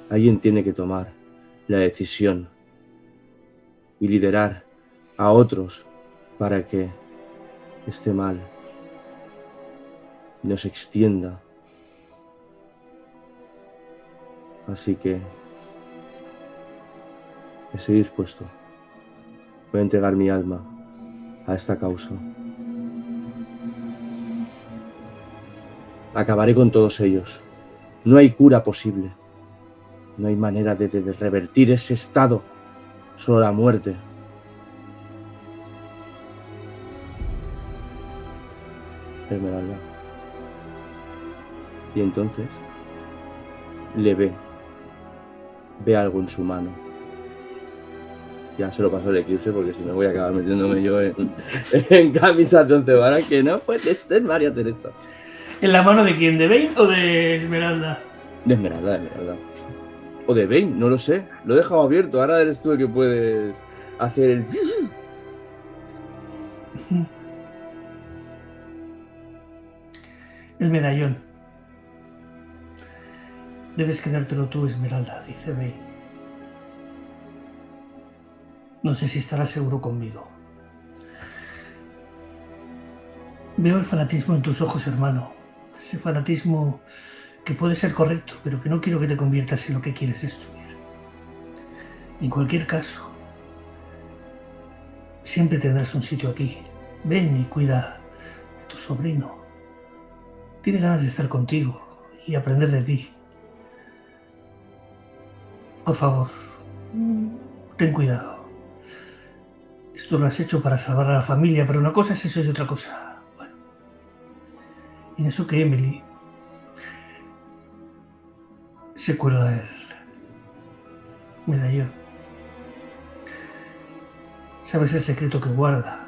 Alguien tiene que tomar la decisión y liderar a otros para que este mal no se extienda. Así que estoy dispuesto. Voy a entregar mi alma a esta causa. Acabaré con todos ellos. No hay cura posible. No hay manera de revertir ese estado. Solo la muerte. Esmeralda. Y entonces le ve algo en su mano. Ya se lo paso al eclipse porque si no voy a acabar metiéndome yo en camisas de 11 varas, que no puede ser, María Teresa. ¿En la mano de quién? ¿De Bane o de Esmeralda? De Esmeralda. O de Bane, no lo sé. Lo he dejado abierto. Ahora eres tú el que puedes hacer el... El medallón. Debes quedártelo tú, Esmeralda, dice Bane. No sé si estarás seguro conmigo. Veo el fanatismo en tus ojos, hermano. Ese fanatismo que puede ser correcto, pero que no quiero que te conviertas en lo que quieres destruir. En cualquier caso, siempre tendrás un sitio aquí. Ven y cuida de tu sobrino. Tiene ganas de estar contigo y aprender de ti. Por favor, ten cuidado. Esto lo has hecho para salvar a la familia, pero una cosa es eso y otra cosa... Bueno, en eso que Emily se cuelga el medallón. ¿Sabes el secreto que guarda?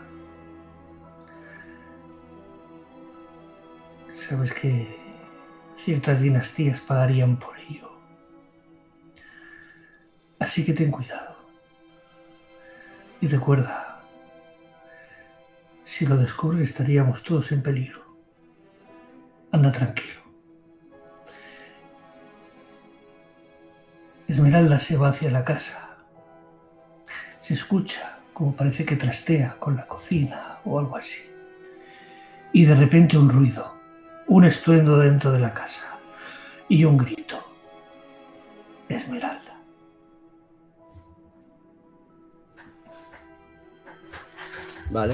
Sabes que ciertas dinastías pagarían por ello. Así que ten cuidado. Y recuerda, si lo descubres estaríamos todos en peligro. Anda tranquilo. Esmeralda se va hacia la casa. Se escucha como parece que trastea con la cocina o algo así. Y de repente un ruido, un estruendo dentro de la casa y un grito. Esmeralda. Vale.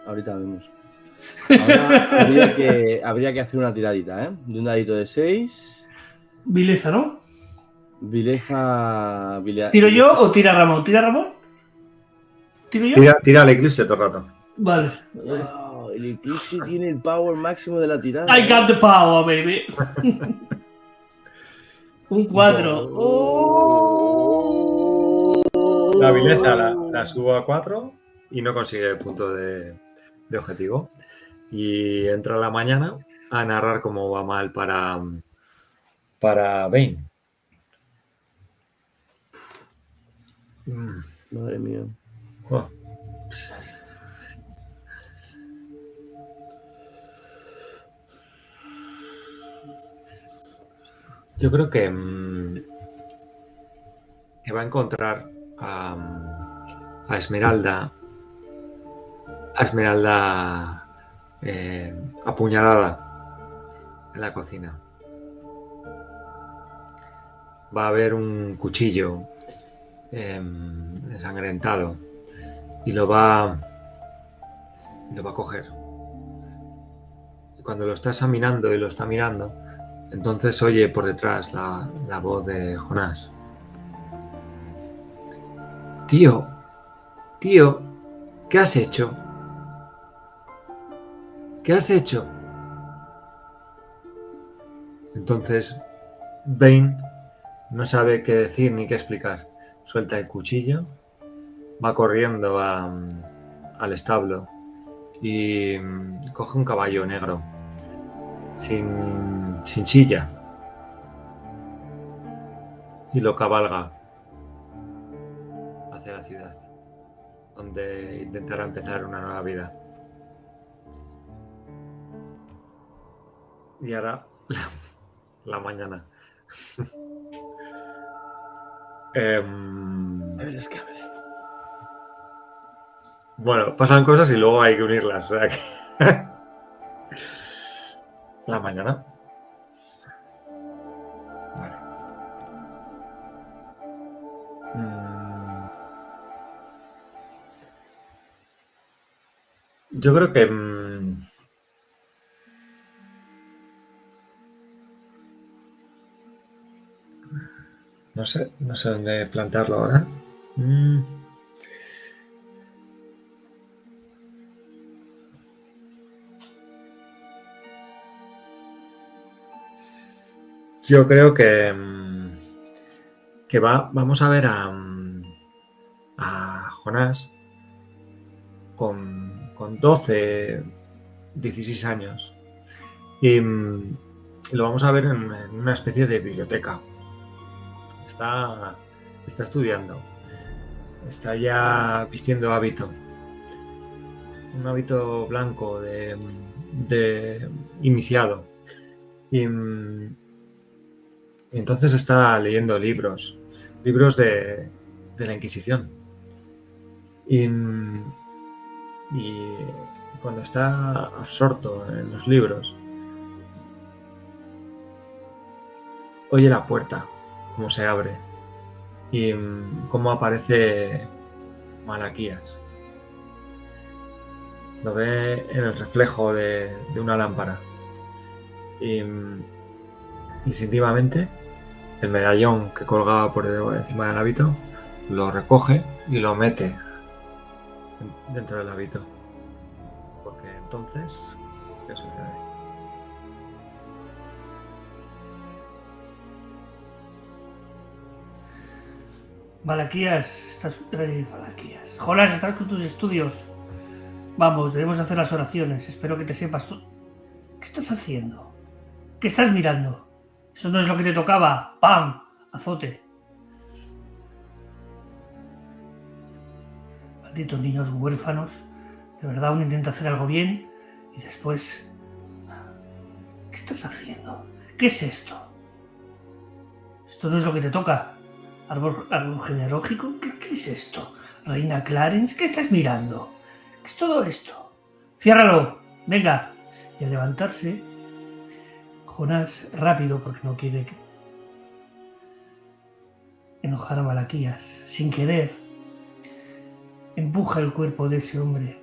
Ahorita vemos. Ahora habría que hacer una tiradita, ¿eh? De un dadito de 6. Vileza, ¿no? Vileza... ¿Tiro yo o tira Ramón? ¿Tira Ramón? ¿Tiro yo? Tira al eclipse todo el rato. Vale. Wow, el eclipse tiene el power máximo de la tirada. I got the power, baby. Un 4. La vileza la subo a 4 y no consigue el punto de objetivo. Y entra la mañana a narrar cómo va mal para Bane. Madre mía. Oh. Yo creo que va a encontrar a Esmeralda. Apuñalada en la cocina. Va a haber un cuchillo ensangrentado y lo va a coger. Y cuando lo está examinando y lo está mirando, entonces oye por detrás la voz de Jonás. Tío, ¿qué has hecho? ¿Qué has hecho? Entonces Bane no sabe qué decir ni qué explicar. Suelta el cuchillo, va corriendo al establo y coge un caballo negro sin silla y lo cabalga hacia la ciudad, donde intentará empezar una nueva vida. Y ahora la mañana. A ver, es que a ver. Bueno, pasan cosas y luego hay que unirlas. O sea que... La mañana. Vale. Yo creo que... no sé dónde plantearlo ahora. Yo creo que vamos a ver a Jonás con 12, 16 años y lo vamos a ver en una especie de biblioteca. Está estudiando, está ya vistiendo hábito, un hábito blanco de iniciado y entonces está leyendo libros de la Inquisición y cuando está absorto en los libros oye la puerta cómo se abre y cómo aparece Malaquías. Lo ve en el reflejo de una lámpara y instintivamente el medallón que colgaba por encima del hábito lo recoge y lo mete dentro del hábito. Porque entonces, ¿qué sucede? Malaquías, Malaquías. Jonás, estás con tus estudios. Vamos, debemos hacer las oraciones. Espero que te sepas tú. ¿Qué estás haciendo? ¿Qué estás mirando? Eso no es lo que te tocaba. ¡Pam! Azote. Malditos niños huérfanos. De verdad, uno intenta hacer algo bien y después... ¿Qué estás haciendo? ¿Qué es esto? Esto no es lo que te toca. ¿Árbol genealógico? ¿Qué es esto? ¿Reina Clarence? ¿Qué estás mirando? ¿Qué es todo esto? ¡Ciérralo! ¡Venga! Y al levantarse, Jonás, rápido, porque no quiere enojar a Malaquías, sin querer, empuja el cuerpo de ese hombre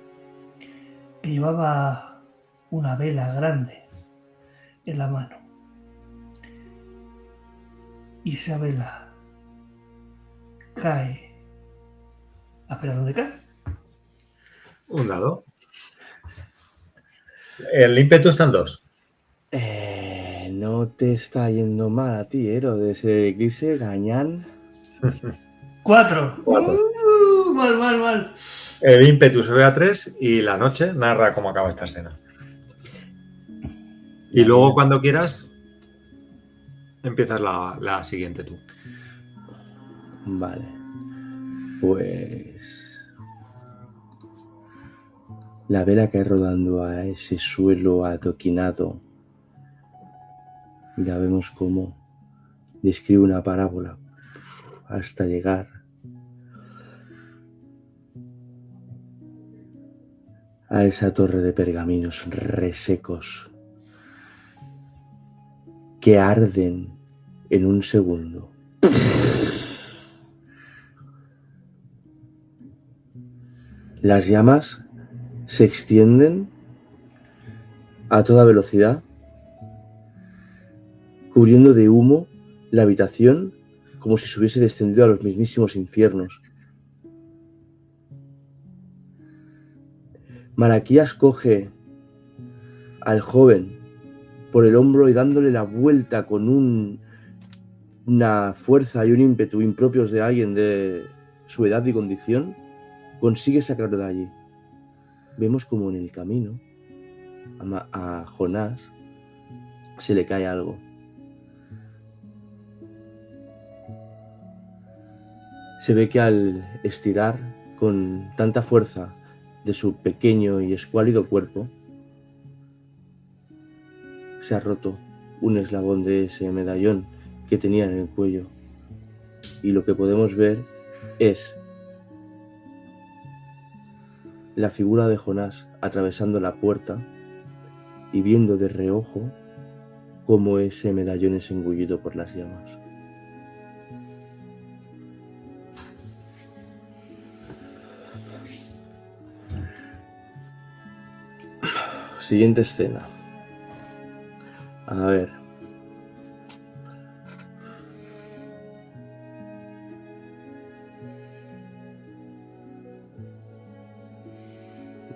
que llevaba una vela grande en la mano. Y esa vela cae. ¿Espera dónde cae? Un dado. El ímpetu está en 2. No te está yendo mal a ti, lo de ese eclipse, gañán. 4. Mal. El ímpetu sube a 3 y la noche narra cómo acaba esta escena. Y luego, cuando quieras, empiezas la siguiente tú. Vale. Pues... la vela cae rodando a ese suelo adoquinado. Y la vemos como describe una parábola hasta llegar a esa torre de pergaminos resecos que arden en un segundo. Las llamas se extienden a toda velocidad, cubriendo de humo la habitación como si se hubiese descendido a los mismísimos infiernos. Malaquías coge al joven por el hombro y dándole la vuelta con una fuerza y un ímpetu impropios de alguien de su edad y condición, consigue sacarlo de allí. Vemos como en el camino a Jonás se le cae algo. Se ve que al estirar con tanta fuerza de su pequeño y escuálido cuerpo, se ha roto un eslabón de ese medallón que tenía en el cuello. Y lo que podemos ver es la figura de Jonás atravesando la puerta y viendo de reojo cómo ese medallón es engullido por las llamas. Siguiente escena. A ver.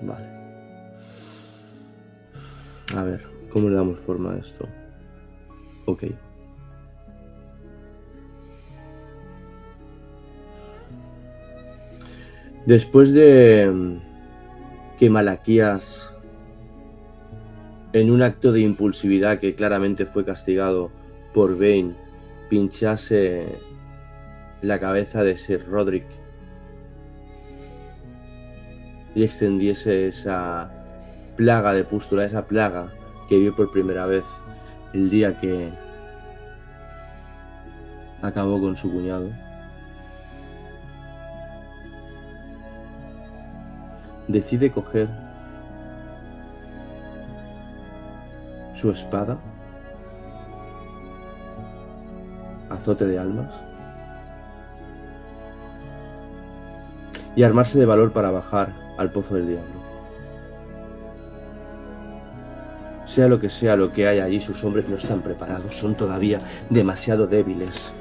Vale. A ver, ¿cómo le damos forma a esto? Ok. Después de que Malaquías, en un acto de impulsividad que claramente fue castigado por Bane, pinchase la cabeza de Sir Roderick y extendiese esa plaga de pústula, esa plaga que vio por primera vez el día que acabó con su cuñado, decide coger su espada, azote de almas, y armarse de valor para bajar al pozo del diablo. Sea lo que hay allí, sus hombres no están preparados, son todavía demasiado débiles.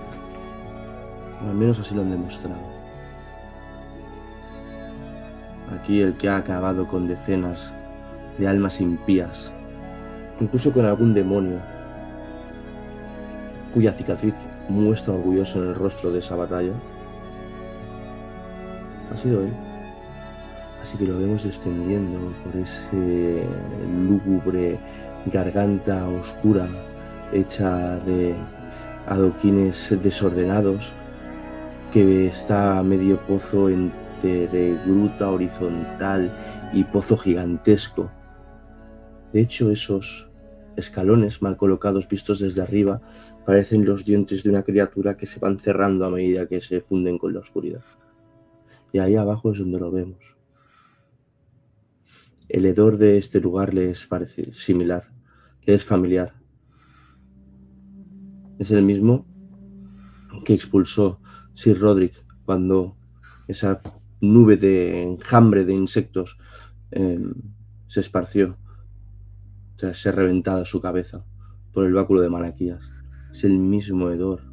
O al menos así lo han demostrado. Aquí el que ha acabado con decenas de almas impías, incluso con algún demonio, cuya cicatriz muestra orgulloso en el rostro de esa batalla, ha sido él. Así que lo vemos descendiendo por ese lúgubre garganta oscura hecha de adoquines desordenados que está a medio pozo entre gruta horizontal y pozo gigantesco. De hecho, esos escalones mal colocados vistos desde arriba parecen los dientes de una criatura que se van cerrando a medida que se funden con la oscuridad. Y ahí abajo es donde lo vemos. El hedor de este lugar le es similar, le es familiar. Es el mismo que expulsó Sir Roderick cuando esa nube de enjambre de insectos se esparció tras ser reventada su cabeza por el báculo de Malaquías. Es el mismo hedor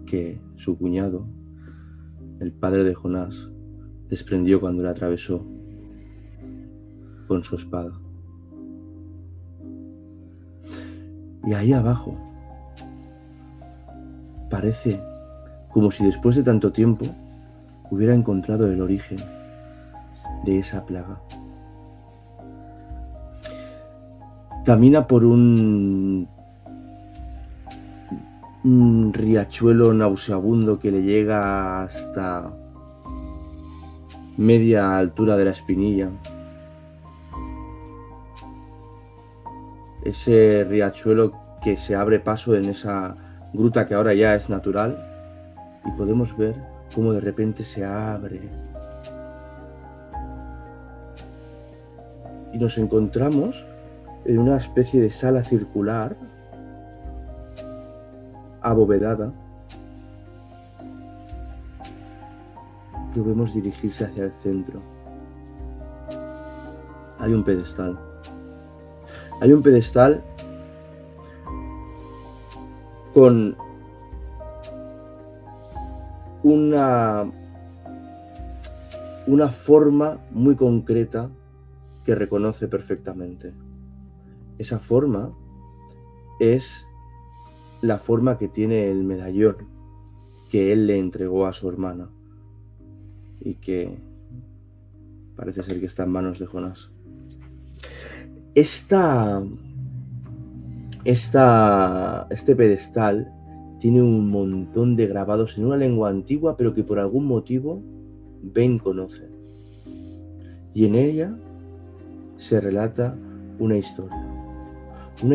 que su cuñado, el padre de Jonás, desprendió cuando le atravesó con su espada. Y ahí abajo parece como si después de tanto tiempo hubiera encontrado el origen de esa plaga. Camina por un riachuelo nauseabundo que le llega hasta media altura de la espinilla. Ese riachuelo que se abre paso en esa gruta que ahora ya es natural, y podemos ver cómo de repente se abre y nos encontramos en una especie de sala circular abovedada. Lo vemos dirigirse hacia el centro. Hay un pedestal. Hay un pedestal con una forma muy concreta que reconoce perfectamente. Esa forma es la forma que tiene el medallón que él le entregó a su hermana y que parece ser que está en manos de Jonás. Este pedestal tiene un montón de grabados en una lengua antigua, pero que por algún motivo Bane conoce. Y en ella se relata una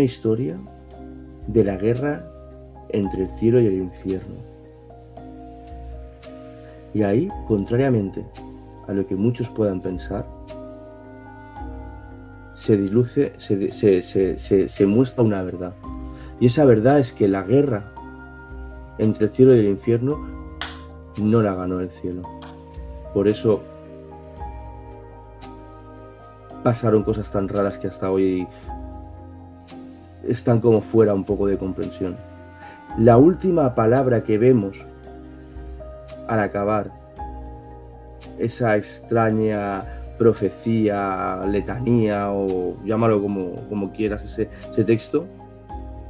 historia de la guerra entre el cielo y el infierno. Y ahí, contrariamente a lo que muchos puedan pensar, se diluce, se muestra una verdad. Y esa verdad es que la guerra entre el cielo y el infierno no la ganó el cielo. Por eso pasaron cosas tan raras que hasta hoy están como fuera un poco de comprensión. La última palabra que vemos al acabar esa extraña profecía, letanía o llámalo como quieras, ese texto,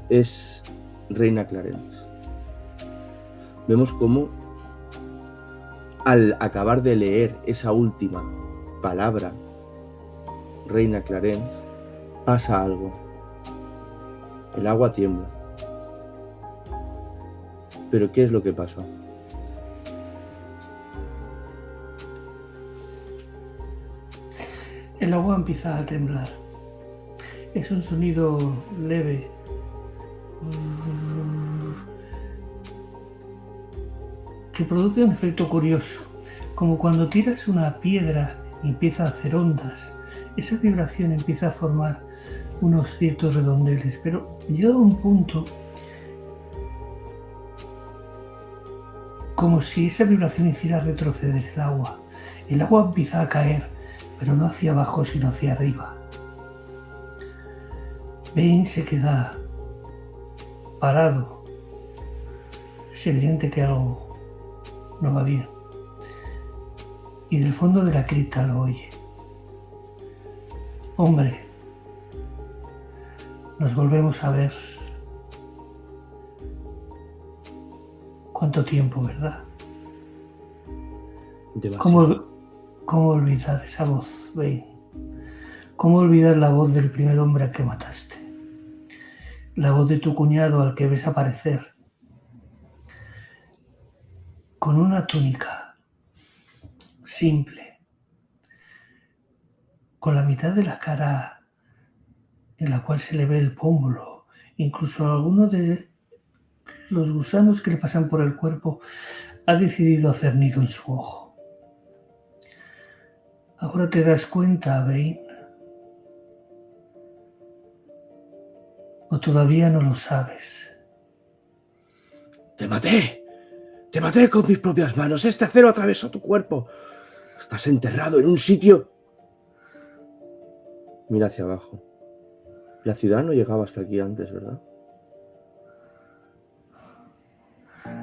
es Reina Clarence. Vemos cómo al acabar de leer esa última palabra, Reina Clarence, pasa algo. El agua tiembla. ¿Pero qué es lo que pasó? El agua empieza a temblar. Es un sonido leve. Que produce un efecto curioso, como cuando tiras una piedra y empieza a hacer ondas. Esa vibración empieza a formar unos ciertos redondeles, pero llega a un punto como si esa vibración hiciera retroceder el agua. El agua empieza a caer, pero no hacia abajo, sino hacia arriba. Bane se queda parado. Es evidente que algo no va bien. Y del fondo de la cripta lo oye. Hombre, nos volvemos a ver. ¿Cuánto tiempo, verdad? ¿Cómo olvidar esa voz, Bane? ¿Cómo olvidar la voz del primer hombre al que mataste? La voz de tu cuñado al que ves aparecer con una túnica simple, con la mitad de la cara en la cual se le ve el pómulo, incluso alguno de los gusanos que le pasan por el cuerpo ha decidido hacer nido en su ojo. Ahora te das cuenta, Bane, o todavía no lo sabes. ¡Te maté! ¡Te maté con mis propias manos! ¡Este acero atravesó tu cuerpo! ¡Estás enterrado en un sitio! Mira hacia abajo. La ciudad no llegaba hasta aquí antes, ¿verdad?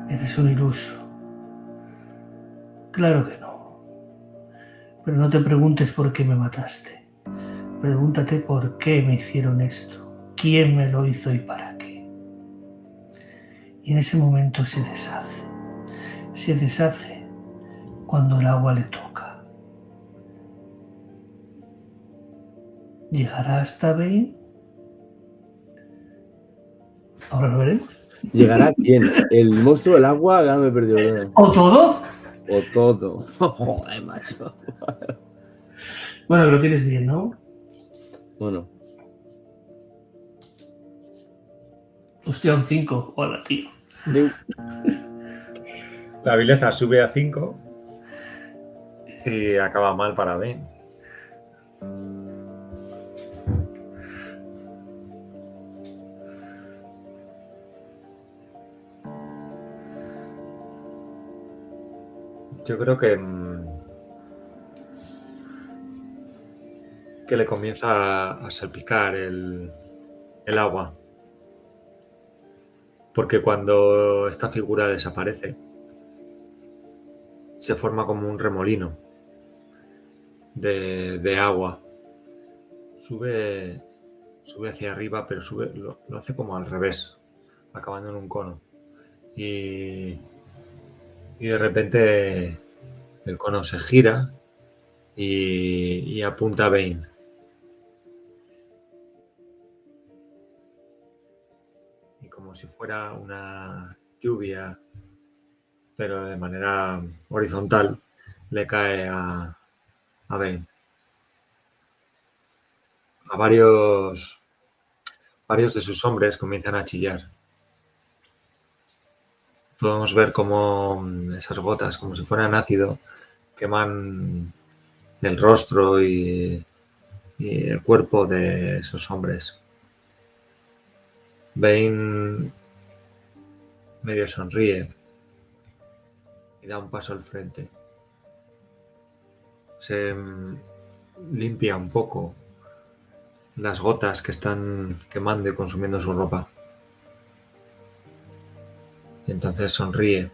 Eres un iluso. Claro que no. Pero no te preguntes por qué me mataste. Pregúntate por qué me hicieron esto. ¿Quién me lo hizo y para qué? Y en ese momento se deshace. Se deshace cuando el agua le toca. ¿Llegará hasta Bane? Ahora lo veremos. ¿Llegará quién? ¿El monstruo del agua? Ya me he perdido. ¿O todo? O todo. Joder, macho. Bueno, que lo tienes bien, ¿no? Bueno. Hostia, un 5. Hola, tío. La vileza sube a 5 y acaba mal para Bane. Yo creo que le comienza a salpicar el agua. Porque cuando esta figura desaparece, se forma como un remolino de agua. Sube hacia arriba, pero lo hace como al revés, acabando en un cono. Y de repente el cono se gira y apunta a Bane. Y como si fuera una lluvia, pero de manera horizontal, le cae a Bane. A varios de sus hombres comienzan a chillar. podemos ver cómo esas gotas, como si fueran ácido, queman el rostro y el cuerpo de esos hombres. Bane medio sonríe y da un paso al frente. Se limpia un poco las gotas que están quemando y consumiendo su ropa. Y entonces sonríe.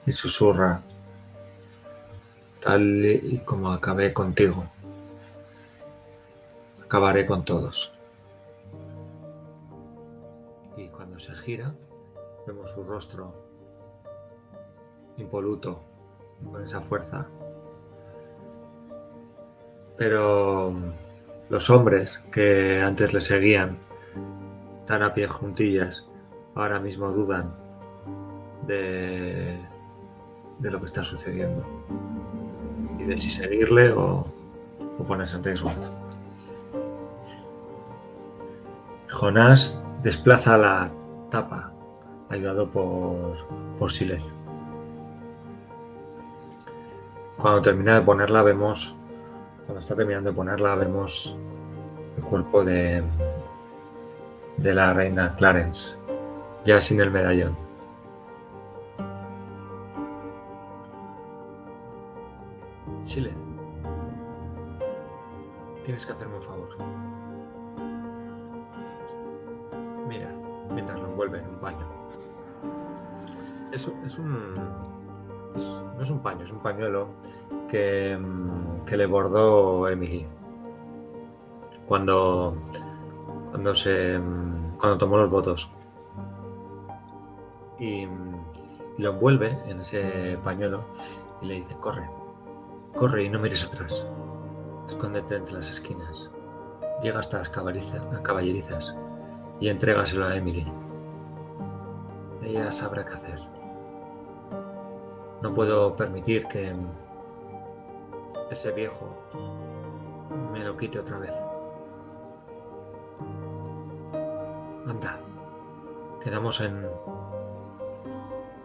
Y susurra: tal y como acabé contigo, acabaré con todos. Y cuando se gira, vemos su rostro impoluto y con esa fuerza. Pero los hombres que antes le seguían tan a pie juntillas ahora mismo dudan de lo que está sucediendo y de si seguirle o ponerse en riesgo. Jonás desplaza la tapa, ayudado por Siles. Cuando termina de ponerla, cuando está terminando de ponerla, vemos el cuerpo de la reina Clarence, ya sin el medallón. Siles, tienes que hacerme un favor. Mira, mientras lo envuelve en un paño. No es un paño, es un pañuelo que le bordó Emily cuando tomó los votos. Y lo envuelve en ese pañuelo y le dice: corre y no mires atrás. Escóndete entre las esquinas. Llega hasta las caballerizas y entrégaselo a Emily. Ella sabrá qué hacer. No puedo permitir que ese viejo me lo quite otra vez. Anda, quedamos en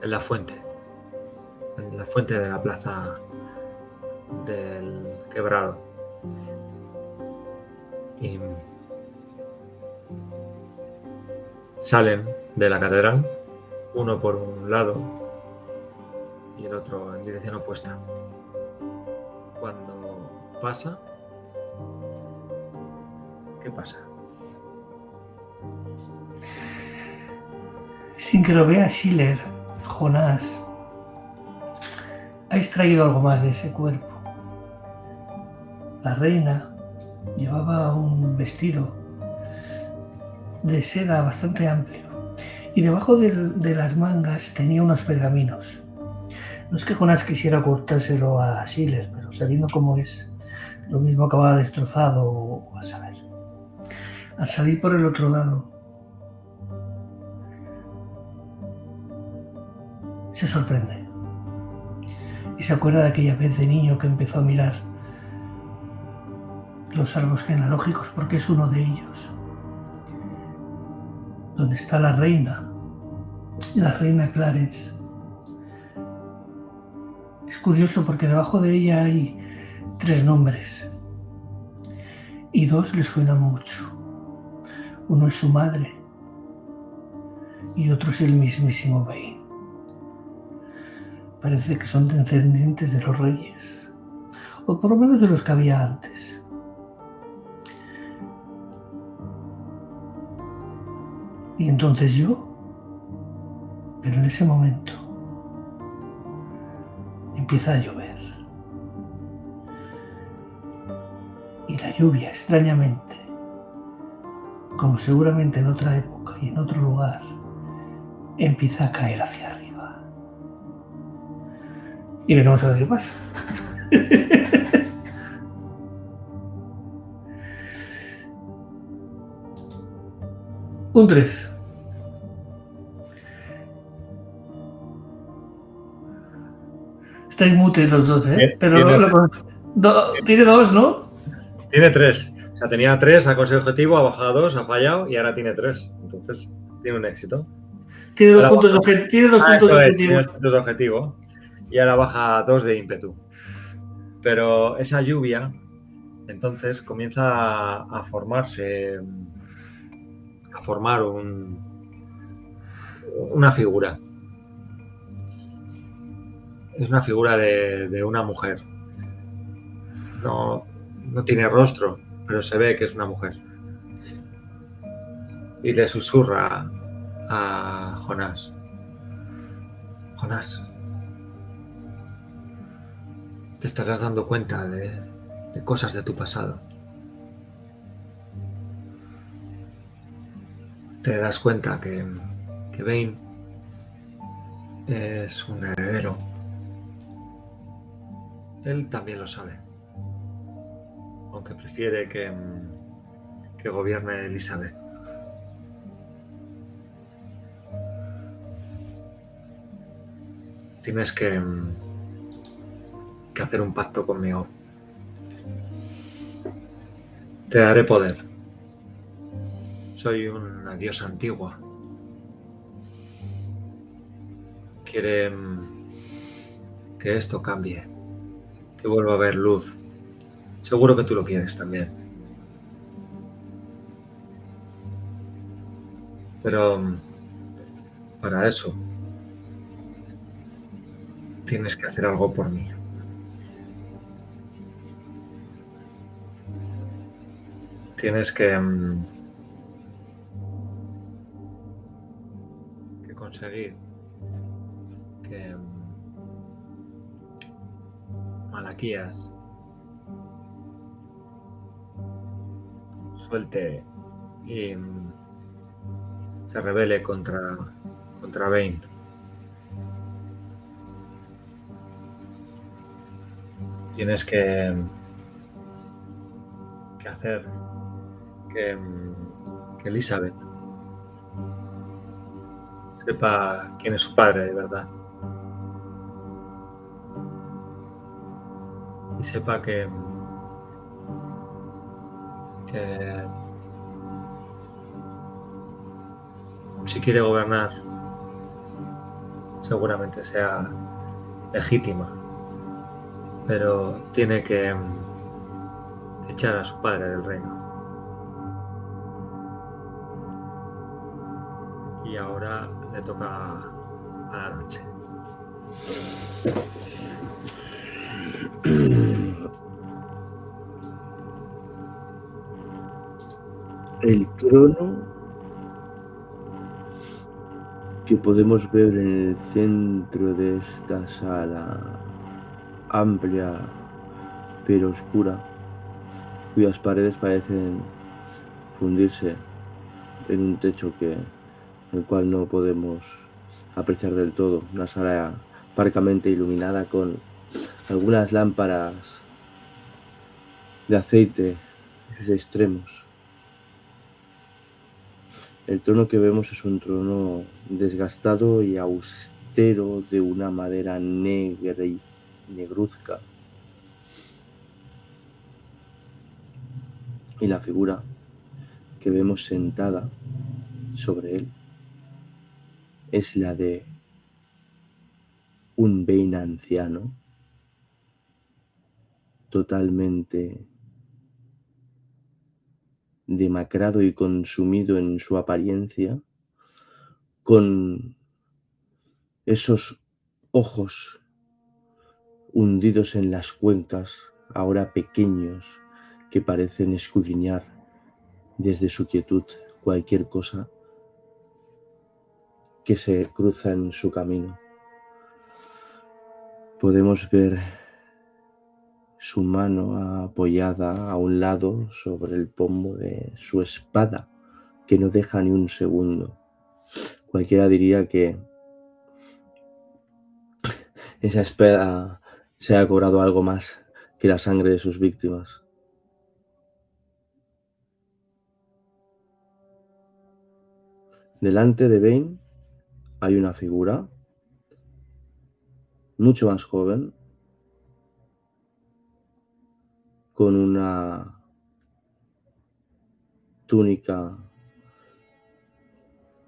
la fuente. En la fuente de la plaza del Quebrado. Y salen de la catedral, uno por un lado y el otro en dirección opuesta. Cuando pasa, ¿qué pasa? Sin que lo vea Schiller, Jonás ha extraído algo más de ese cuerpo. La reina llevaba un vestido de seda bastante amplio y debajo de las mangas tenía unos pergaminos. No es que Jonás quisiera cortárselo a Schiller, pero sabiendo cómo es, lo mismo acababa destrozado o a saber. Al salir por el otro lado, se sorprende y se acuerda de aquella vez de niño que empezó a mirar los árboles genealógicos porque es uno de ellos, donde está la reina Clarence. Es curioso porque debajo de ella hay 3 nombres y 2 le suenan mucho. Uno es su madre y otro es el mismísimo Bane. Parece que son descendientes de los reyes, o por lo menos de los que había antes. Y entonces pero en ese momento empieza a llover. Y la lluvia, extrañamente, como seguramente en otra época y en otro lugar, empieza a caer hacia arriba. Y veremos a ver qué pasa. Un 3. Estáis mute los dos, ¿eh? Pero tiene 2, ¿no? Tiene 3. O sea, tenía 3, ha conseguido objetivo, ha bajado a 2, ha fallado y ahora tiene 3. Entonces, tiene un éxito. Tiene dos Ahora puntos de baja- objetivo. Tiene dos puntos Eso de es, tiene objetivo. 2 puntos de objetivo. Y ahora baja a 2 de ímpetu. Pero esa lluvia, entonces, comienza a formarse, a formar una figura. Es una figura de una mujer. No tiene rostro, pero se ve que es una mujer. Y le susurra a Jonás. Jonás, te estarás dando cuenta de cosas de tu pasado. Te das cuenta que Bane es un heredero. Él también lo sabe. Aunque prefiere que gobierne Elizabeth. Tienes que hacer un pacto conmigo. Te daré poder. Soy una diosa antigua. Quiere que esto cambie. Que vuelva a haber luz. Seguro que tú lo quieres también. Pero para eso tienes que hacer algo por mí. Tienes que conseguir que Malaquías suelte y se rebele contra Bane. Tienes que hacer que Elizabeth sepa quién es su padre de verdad. Y sepa que si quiere gobernar, seguramente sea legítima, pero tiene que echar a su padre del reino. Y ahora le toca a la noche. El trono que podemos ver en el centro de esta sala amplia pero oscura, cuyas paredes parecen fundirse en un techo el cual no podemos apreciar del todo. Una sala parcamente iluminada con algunas lámparas de aceite extremos. El trono que vemos es un trono desgastado y austero de una madera negra y negruzca. Y la figura que vemos sentada sobre él es la de un Bane anciano, totalmente demacrado y consumido en su apariencia, con esos ojos hundidos en las cuencas, ahora pequeños, que parecen escudriñar desde su quietud cualquier cosa que se cruza en su camino. Podemos ver su mano apoyada a un lado sobre el pomo de su espada, que no deja ni un segundo. Cualquiera diría que esa espada se ha cobrado algo más que la sangre de sus víctimas. Delante de Bane hay una figura mucho más joven, con una túnica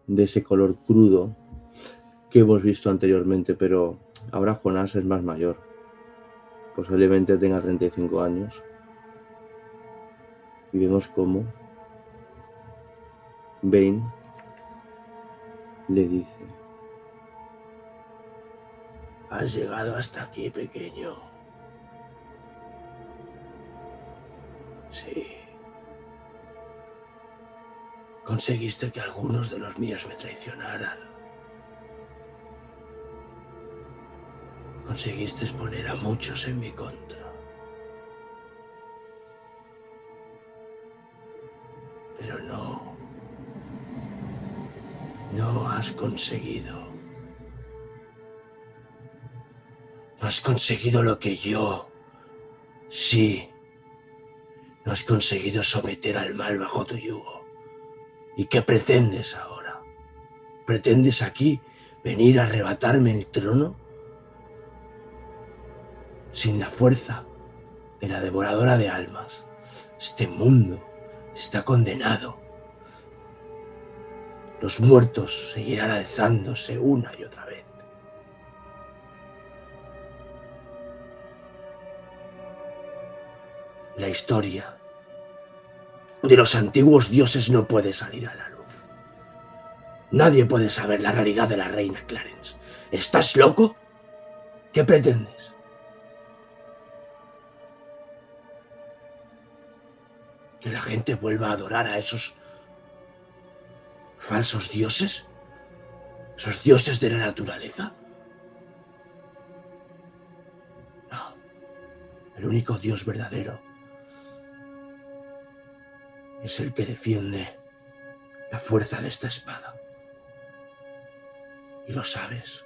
de ese color crudo que hemos visto anteriormente, pero ahora Jonás es más mayor. Posiblemente tenga 35 años. Y vemos cómo Bane le dice: has llegado hasta aquí, pequeño. Sí. Conseguiste que algunos de los míos me traicionaran. Conseguiste poner a muchos en mi contra. Pero no has conseguido. No has conseguido lo que yo sí. No has conseguido someter al mal bajo tu yugo. ¿Y qué pretendes ahora? ¿Pretendes aquí venir a arrebatarme el trono? Sin la fuerza de la devoradora de almas, este mundo está condenado. Los muertos seguirán alzándose una y otra vez. La historia de los antiguos dioses no puede salir a la luz. Nadie puede saber la realidad de la reina Clarence. ¿Estás loco? ¿Qué pretendes? ¿Que la gente vuelva a adorar a esos falsos dioses? ¿Esos dioses de la naturaleza? No. El único Dios verdadero es el que defiende la fuerza de esta espada. Y lo sabes.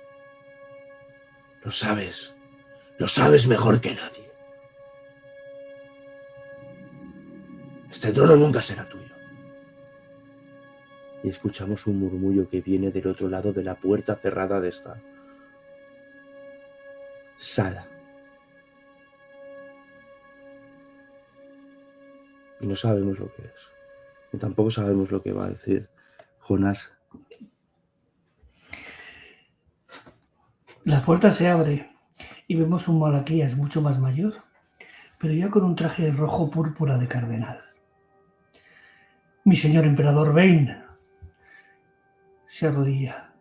Lo sabes. Lo sabes mejor que nadie. Este trono nunca será tuyo. Y escuchamos un murmullo que viene del otro lado de la puerta cerrada de esta sala. Y no sabemos lo que es. Y tampoco sabemos lo que va a decir Jonás. La puerta se abre y vemos un Malaquías mucho más mayor, pero ya con un traje rojo púrpura de cardenal. Mi señor emperador Bane se arrodilla.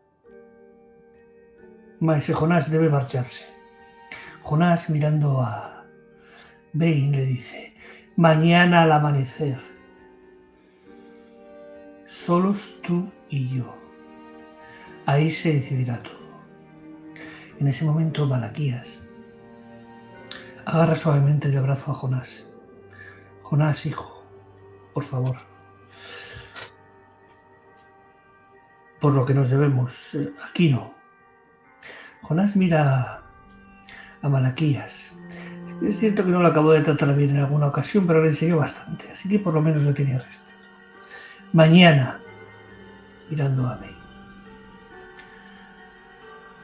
Maese Jonás debe marcharse. Jonás, mirando a Bane, le dice: mañana al amanecer, solos tú y yo. Ahí se decidirá todo. En ese momento Malaquías agarra suavemente el brazo a Jonás. Jonás, hijo, por favor, por lo que nos debemos, aquí no. Jonás mira a Malaquías. Es cierto que no lo acabó de tratar bien en alguna ocasión, pero le enseñó bastante, así que por lo menos le tenía respeto. Mañana, mirando a Bane.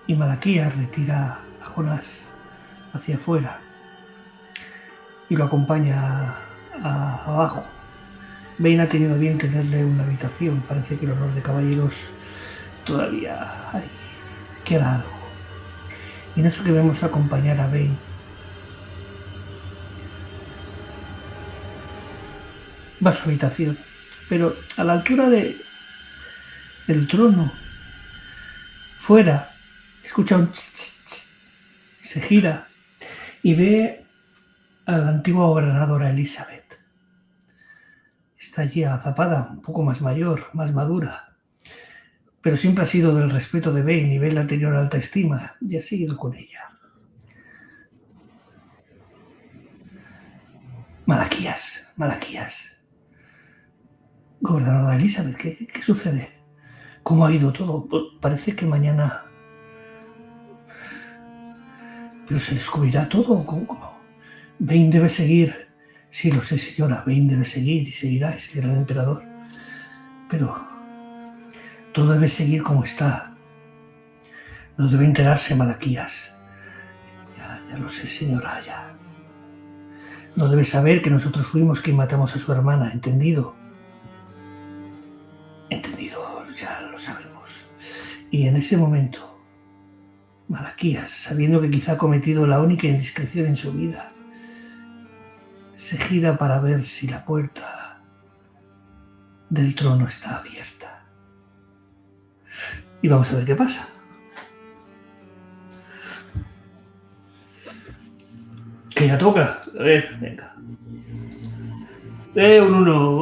Y Malaquías retira a Jonás hacia afuera y lo acompaña abajo. Bane ha tenido bien tenerle una habitación. Parece que el honor de caballeros todavía queda algo. Y en eso que vemos acompañar a Bane, va a su habitación, pero a la altura del trono, fuera, escucha un tss, tss, tss, se gira y ve a la antigua gobernadora Elizabeth. Está allí agazapada, un poco más mayor, más madura, pero siempre ha sido del respeto de Bane y Bane la ha tenido en alta estima y ha seguido con ella. Malaquías. Gobernadora Elizabeth, ¿qué sucede? ¿Cómo ha ido todo? Parece que mañana... ¿Pero se descubrirá todo? ¿Cómo? Bane debe seguir. Sí, lo sé, señora. Bane debe seguir y seguirá y seguirá el emperador. Pero todo debe seguir como está. No debe enterarse Malaquías. Ya lo sé, señora, ya. No debe saber que nosotros fuimos quien matamos a su hermana, ¿entendido? Entendido, ya lo sabemos. Y en ese momento, Malaquías, sabiendo que quizá ha cometido la única indiscreción en su vida, se gira para ver si la puerta del trono está abierta. Y vamos a ver qué pasa. Que ya toca. A ver, venga. Un 1.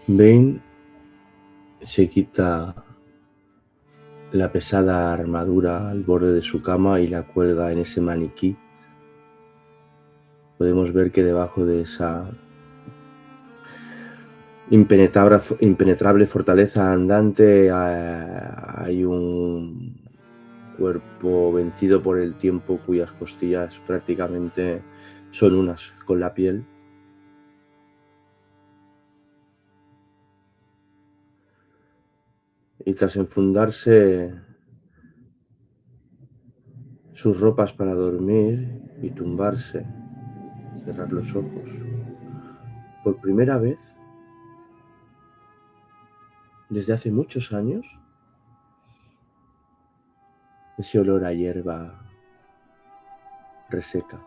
Bane se quita la pesada armadura al borde de su cama y la cuelga en ese maniquí. Podemos ver que debajo de esa impenetrable fortaleza andante hay un cuerpo vencido por el tiempo cuyas costillas prácticamente son unas con la piel. Y tras enfundarse sus ropas para dormir y tumbarse, cerrar los ojos, por primera vez desde hace muchos años, ese olor a hierba reseca,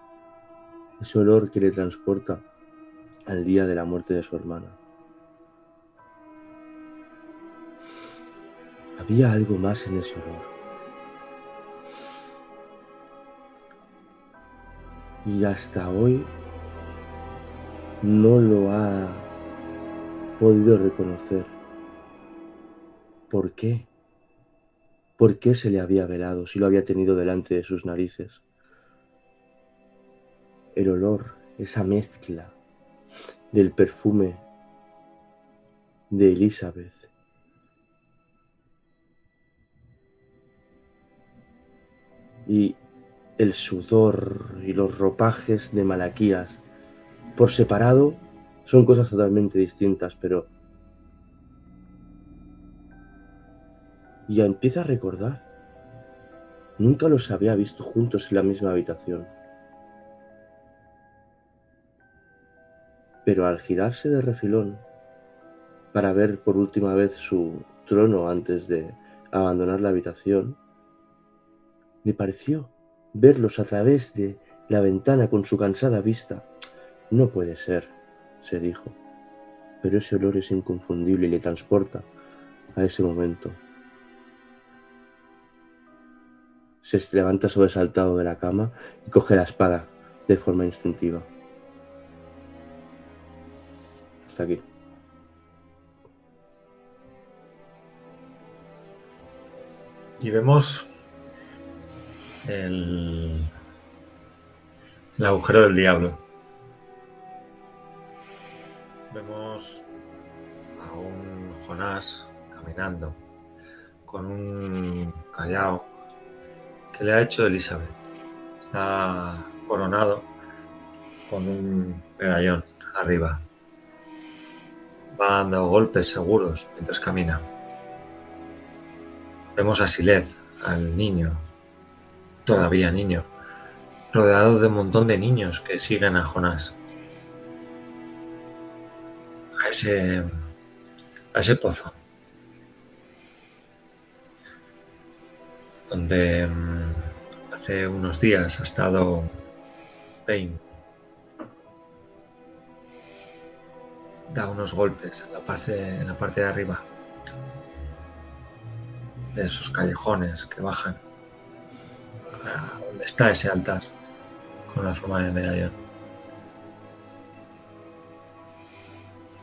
ese olor que le transporta al día de la muerte de su hermana. Había algo más en ese olor. Y hasta hoy no lo ha podido reconocer. ¿Por qué? ¿Por qué se le había velado si lo había tenido delante de sus narices? El olor, esa mezcla del perfume de Elizabeth y el sudor y los ropajes de Malaquías por separado son cosas totalmente distintas, pero ya empieza a recordar. Nunca los había visto juntos en la misma habitación. Pero al girarse de refilón para ver por última vez su trono antes de abandonar la habitación, le pareció verlos a través de la ventana con su cansada vista. No puede ser, se dijo, pero ese olor es inconfundible y le transporta a ese momento. Se levanta sobresaltado de la cama y coge la espada de forma instintiva. Hasta aquí. Y vemos el agujero del diablo. Vemos a un Jonás caminando con un callao que le ha hecho Elizabeth. Está coronado con un medallón arriba. Va dando golpes seguros mientras camina. Vemos a Sileth, al niño, todavía niño, rodeado de un montón de niños que siguen a Jonás. A ese pozo. Donde hace unos días ha estado Bane. Da unos golpes en la parte de arriba de esos callejones que bajan a donde está ese altar con la forma de medallón.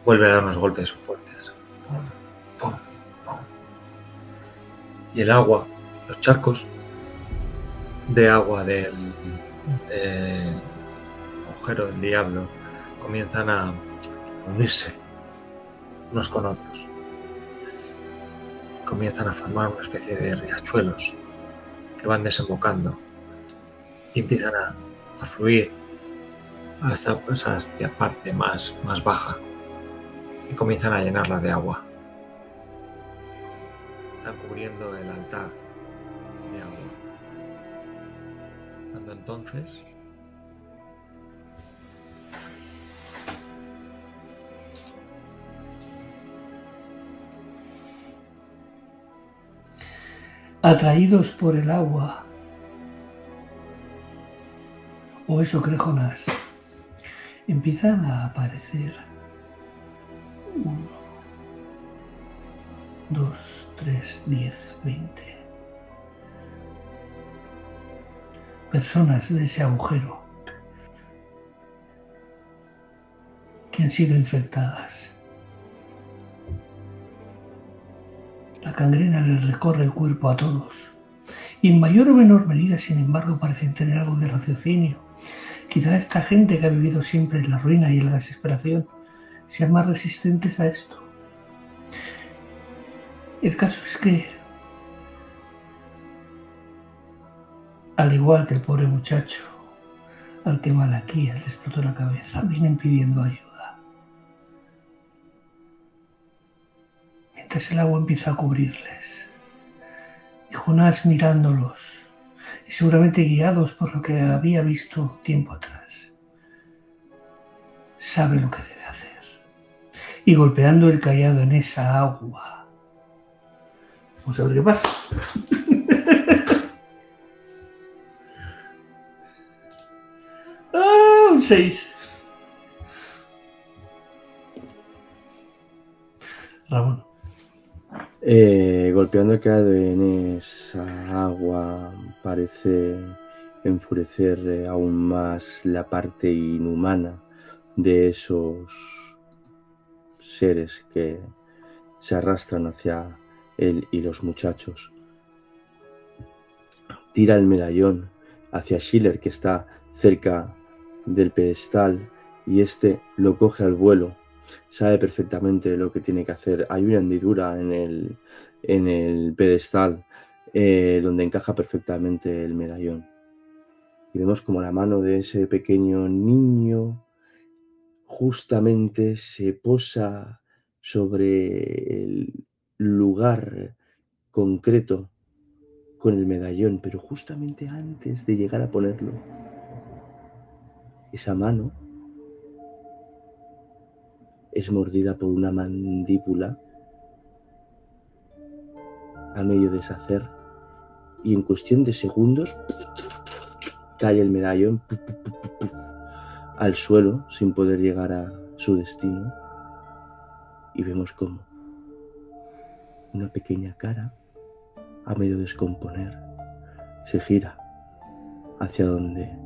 Vuelve a dar unos golpes fuertes. Pum, pum, pum. Y el agua, los charcos de agua del agujero del diablo comienzan a unirse unos con otros. Comienzan a formar una especie de riachuelos que van desembocando y empiezan a fluir hacia parte más baja y comienzan a llenarla de agua cubriendo el altar de agua. Cuando entonces atraídos por el agua, o eso cree Jonás, empiezan a aparecer 1, 2, 3, 10, 20 personas de ese agujero que han sido infectadas. La gangrena les recorre el cuerpo a todos. Y en mayor o menor medida, sin embargo, parecen tener algo de raciocinio. Quizá esta gente que ha vivido siempre en la ruina y en la desesperación sean más resistentes a esto. El caso es que, al igual que el pobre muchacho al que Malaquías le explotó la cabeza, vienen pidiendo ayuda. Mientras el agua empieza a cubrirles. Y Jonás mirándolos, y seguramente guiados por lo que había visto tiempo atrás, sabe lo que debe hacer. Y golpeando el cayado en esa agua. Vamos a ver qué pasa. Un 6. Ramón. Golpeando el cayado en esa agua parece enfurecer aún más la parte inhumana de esos seres que se arrastran hacia él y los muchachos. Tira el medallón hacia Schiller, que está cerca del pedestal, y este lo coge al vuelo. Sabe perfectamente lo que tiene que hacer. Hay una hendidura en el pedestal donde encaja perfectamente el medallón. Y vemos como la mano de ese pequeño niño justamente se posa sobre el lugar concreto con el medallón, pero justamente antes de llegar a ponerlo, esa mano es mordida por una mandíbula a medio deshacer, y en cuestión de segundos cae el medallón al suelo sin poder llegar a su destino, y vemos como una pequeña cara a medio descomponer se gira hacia donde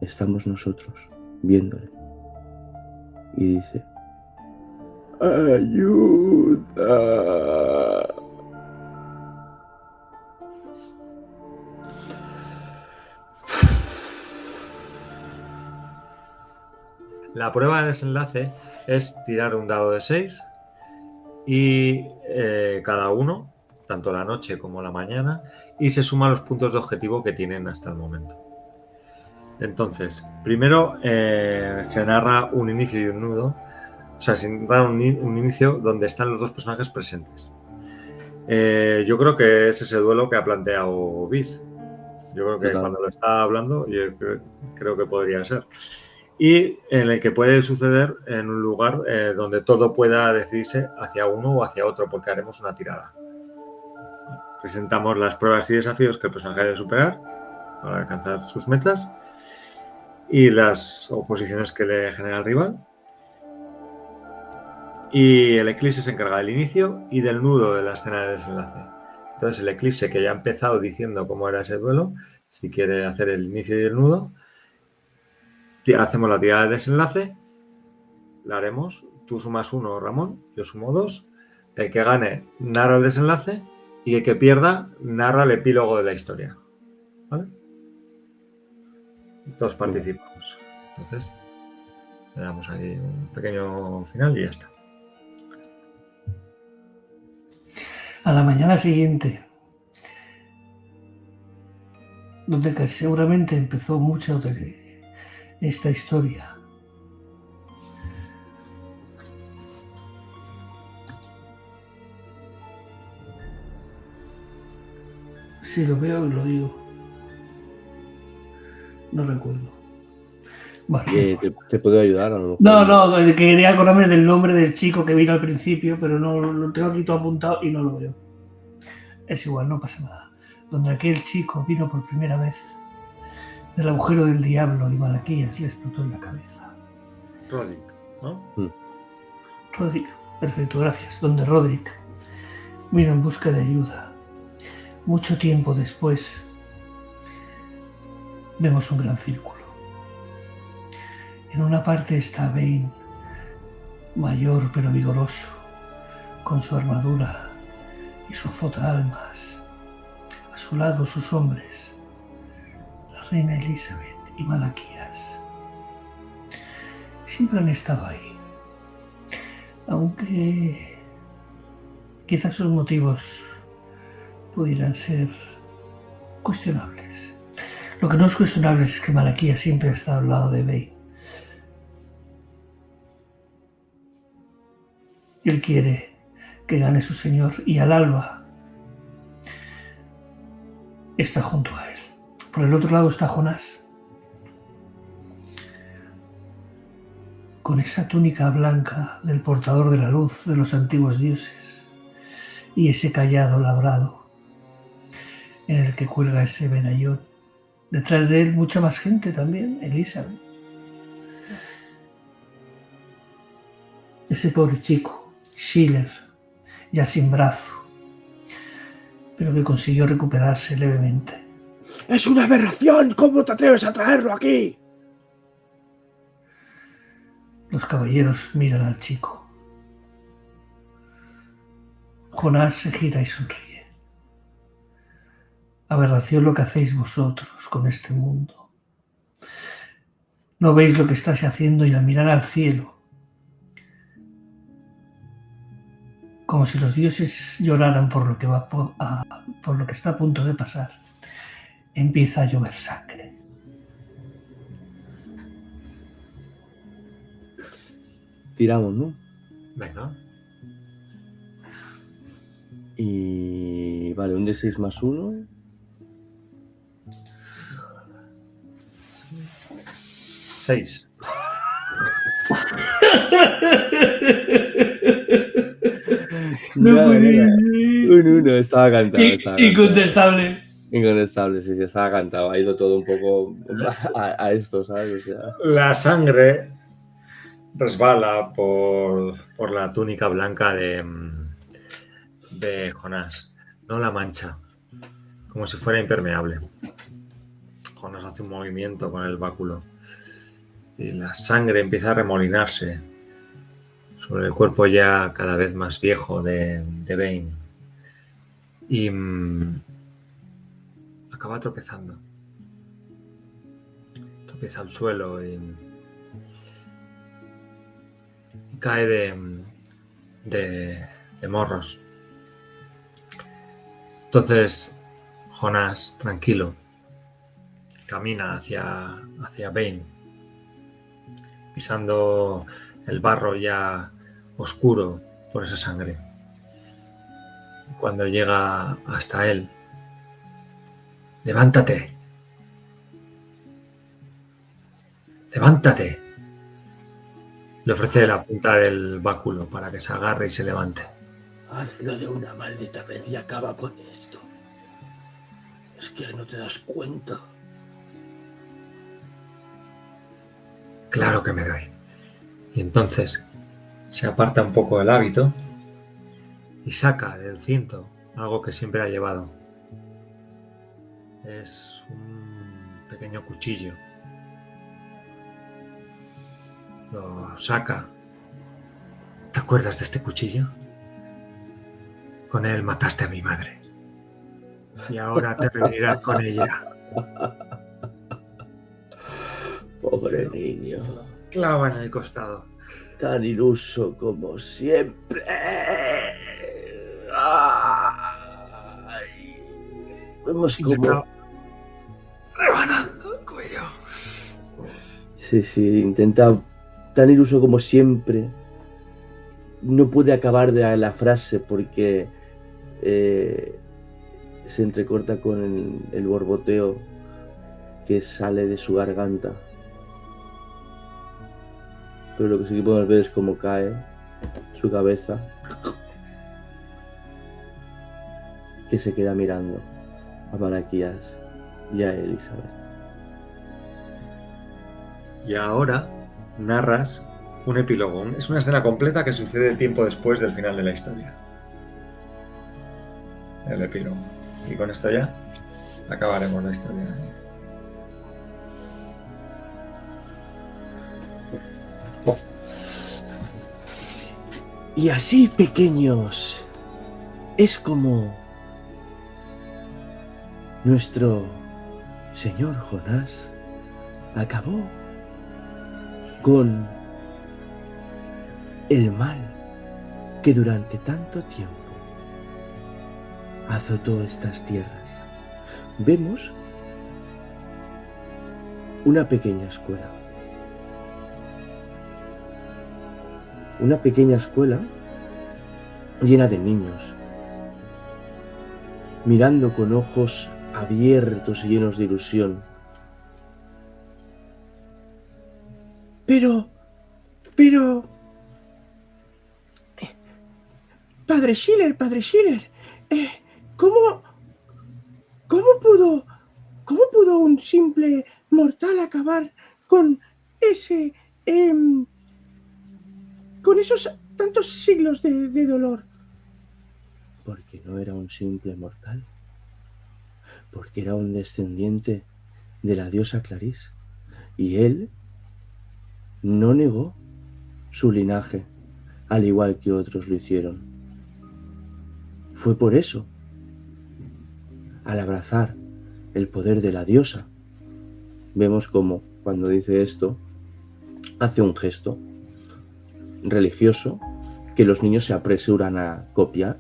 estamos nosotros viéndole y dice: ¡ayuda! la prueba de desenlace es tirar un dado de 6 y cada uno, tanto la noche como la mañana, y se suman los puntos de objetivo que tienen hasta el momento. Entonces, primero se narra un inicio y un nudo, o sea, se narra un inicio donde están los dos personajes presentes. Yo creo que es ese duelo que ha planteado Bis. Yo creo que cuando lo está hablando, yo creo que podría ser. Y en el que puede suceder en un lugar donde todo pueda decidirse hacia uno o hacia otro, porque haremos una tirada. Presentamos las pruebas y desafíos que el personaje debe superar para alcanzar sus metas y las oposiciones que le genera el rival. Y el eclipse se encarga del inicio y del nudo de la escena de desenlace. Entonces el eclipse, que ya ha empezado diciendo cómo era ese duelo, si quiere hacer el inicio y el nudo, hacemos la tirada de desenlace, la haremos, tú sumas 1, Ramón, yo sumo 2, el que gane narra el desenlace y el que pierda narra el epílogo de la historia. ¿Vale? Todos participamos. Entonces, le damos ahí un pequeño final y ya está. A la mañana siguiente, donde seguramente empezó mucho de esta historia, Si lo veo, lo digo. No recuerdo. Bueno, ¿Te puedo ayudar a lo mejor? no, quería acordarme del nombre del chico que vino al principio, pero no lo tengo aquí todo apuntado y no lo veo. Es igual, no pasa nada. Donde aquel chico vino por primera vez del agujero del diablo y Malaquías le explotó en la cabeza. Roderick, ¿no? Roderick, perfecto, gracias. Donde Roderick vino en busca de ayuda. Mucho tiempo después vemos un gran círculo. En una parte está Bane, mayor pero vigoroso, con su armadura y su almas. A su lado sus hombres, la reina Elizabeth y Malaquías. Siempre han estado ahí, aunque quizás sus motivos pudieran ser cuestionables. Lo que no es cuestionable es que Malaquías siempre ha estado al lado de Bane. Él quiere que gane su señor y al alba está junto a él. Por el otro lado está Jonás, con esa túnica blanca del portador de la luz de los antiguos dioses y ese cayado labrado en el que cuelga ese medallón. Detrás de él mucha más gente también, Elizabeth. Ese pobre chico, Schiller, ya sin brazo, pero que consiguió recuperarse levemente. ¡Es una aberración! ¿Cómo te atreves a traerlo aquí? Los caballeros miran al chico. Jonás se gira y sonríe. Aberración lo que hacéis vosotros con este mundo. ¿No veis lo que estáis haciendo y al mirar al cielo? Como si los dioses lloraran por lo que está a punto de pasar. Empieza a llover sangre. Tiramos, ¿no? Venga. Y vale, un D6 más 1. Seis. No podía Un ser. 1, estaba cantado. Incontestable. Incontestable, sí, estaba cantado. Ha ido todo un poco a esto, ¿sabes? O sea, La sangre resbala por la túnica blanca de Jonás. No la mancha, como si fuera impermeable. Jonás hace un movimiento con el báculo y la sangre empieza a remolinarse sobre el cuerpo ya cada vez más viejo de Bane. Y acaba tropezando. Tropieza al suelo y cae de morros. Entonces Jonás, tranquilo, camina hacia Bane, pisando el barro ya oscuro por esa sangre. Cuando llega hasta él, ¡levántate! ¡Levántate! Le ofrece la punta del báculo para que se agarre y se levante. Hazlo de una maldita vez y acaba con esto. Es que no te das cuenta. Claro que me doy. Y entonces se aparta un poco el hábito y saca del cinto algo que siempre ha llevado. Es un pequeño cuchillo. Lo saca. ¿Te acuerdas de este cuchillo? Con él mataste a mi madre. Y ahora te reunirás con ella. pobre Sí. niño. Clava en el costado. Tan iluso como siempre. Ay. Vemos Y le como... acaba rebanando el cuello. Sí, intenta... Tan iluso como siempre. No puede acabar de la frase porque se entrecorta con el borboteo que sale de su garganta. Pero lo que sí que podemos ver es cómo cae su cabeza, que se queda mirando a Malaquías y a Elizabeth. Y ahora narras un epílogo. Es una escena completa que sucede tiempo después del final de la historia. El epílogo. Y con esto ya acabaremos la historia. Y así, pequeños, es como nuestro señor Jonás acabó con el mal que durante tanto tiempo azotó estas tierras. Vemos una pequeña escuela. Una pequeña escuela llena de niños, mirando con ojos abiertos y llenos de ilusión. Pero... Padre Schiller, ¿cómo pudo un simple mortal acabar con ese... con esos tantos siglos de dolor? Porque no era un simple mortal. Porque era un descendiente de la diosa Clarís. Y él no negó su linaje, al igual que otros lo hicieron. Fue por eso, al abrazar el poder de la diosa, vemos como cuando dice esto, hace un gesto religioso que los niños se apresuran a copiar.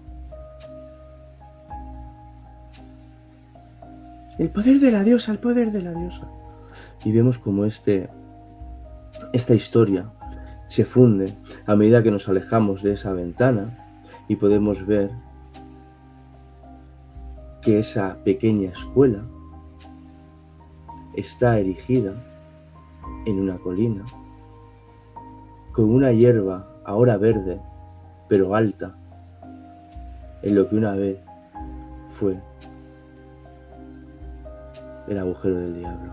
El poder de la diosa, el poder de la diosa. Y vemos como esta historia se funde a medida que nos alejamos de esa ventana y podemos ver que esa pequeña escuela está erigida en una colina con una hierba ahora verde, pero alta, en lo que una vez fue el agujero del diablo.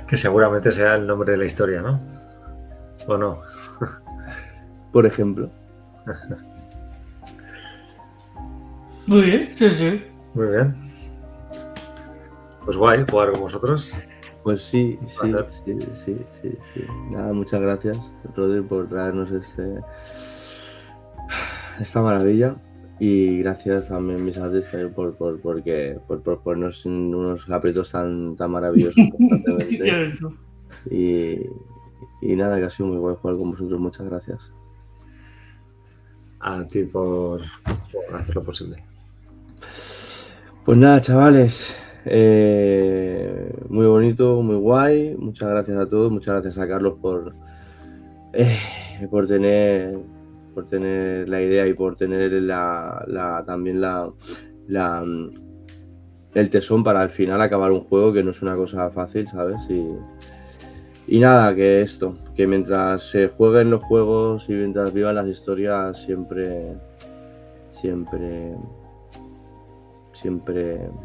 Que seguramente sea el nombre de la historia, ¿no? ¿O no? Por ejemplo. Muy bien, sí. Muy bien. Pues guay jugar con vosotros. Pues sí. Nada, muchas gracias, Rodri, por traernos esta maravilla. Y gracias también, mis artes, por ponernos en unos aprietos tan maravillosos constantemente. Y nada, que ha sido muy guay jugar con vosotros. Muchas gracias. A ti por hacer lo posible. Pues nada, chavales, muy bonito, muy guay. Muchas gracias a todos, muchas gracias a Carlos por tener la idea y por tener también el tesón para al final acabar un juego, que no es una cosa fácil, ¿sabes? Y nada, que mientras se jueguen los juegos y mientras vivan las historias, siempre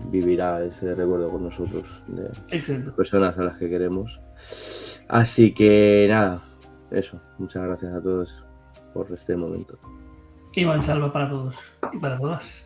vivirá ese recuerdo con nosotros de personas a las que queremos. Así que nada, eso, muchas gracias a todos por este momento. Y mansalva para todos y para todas.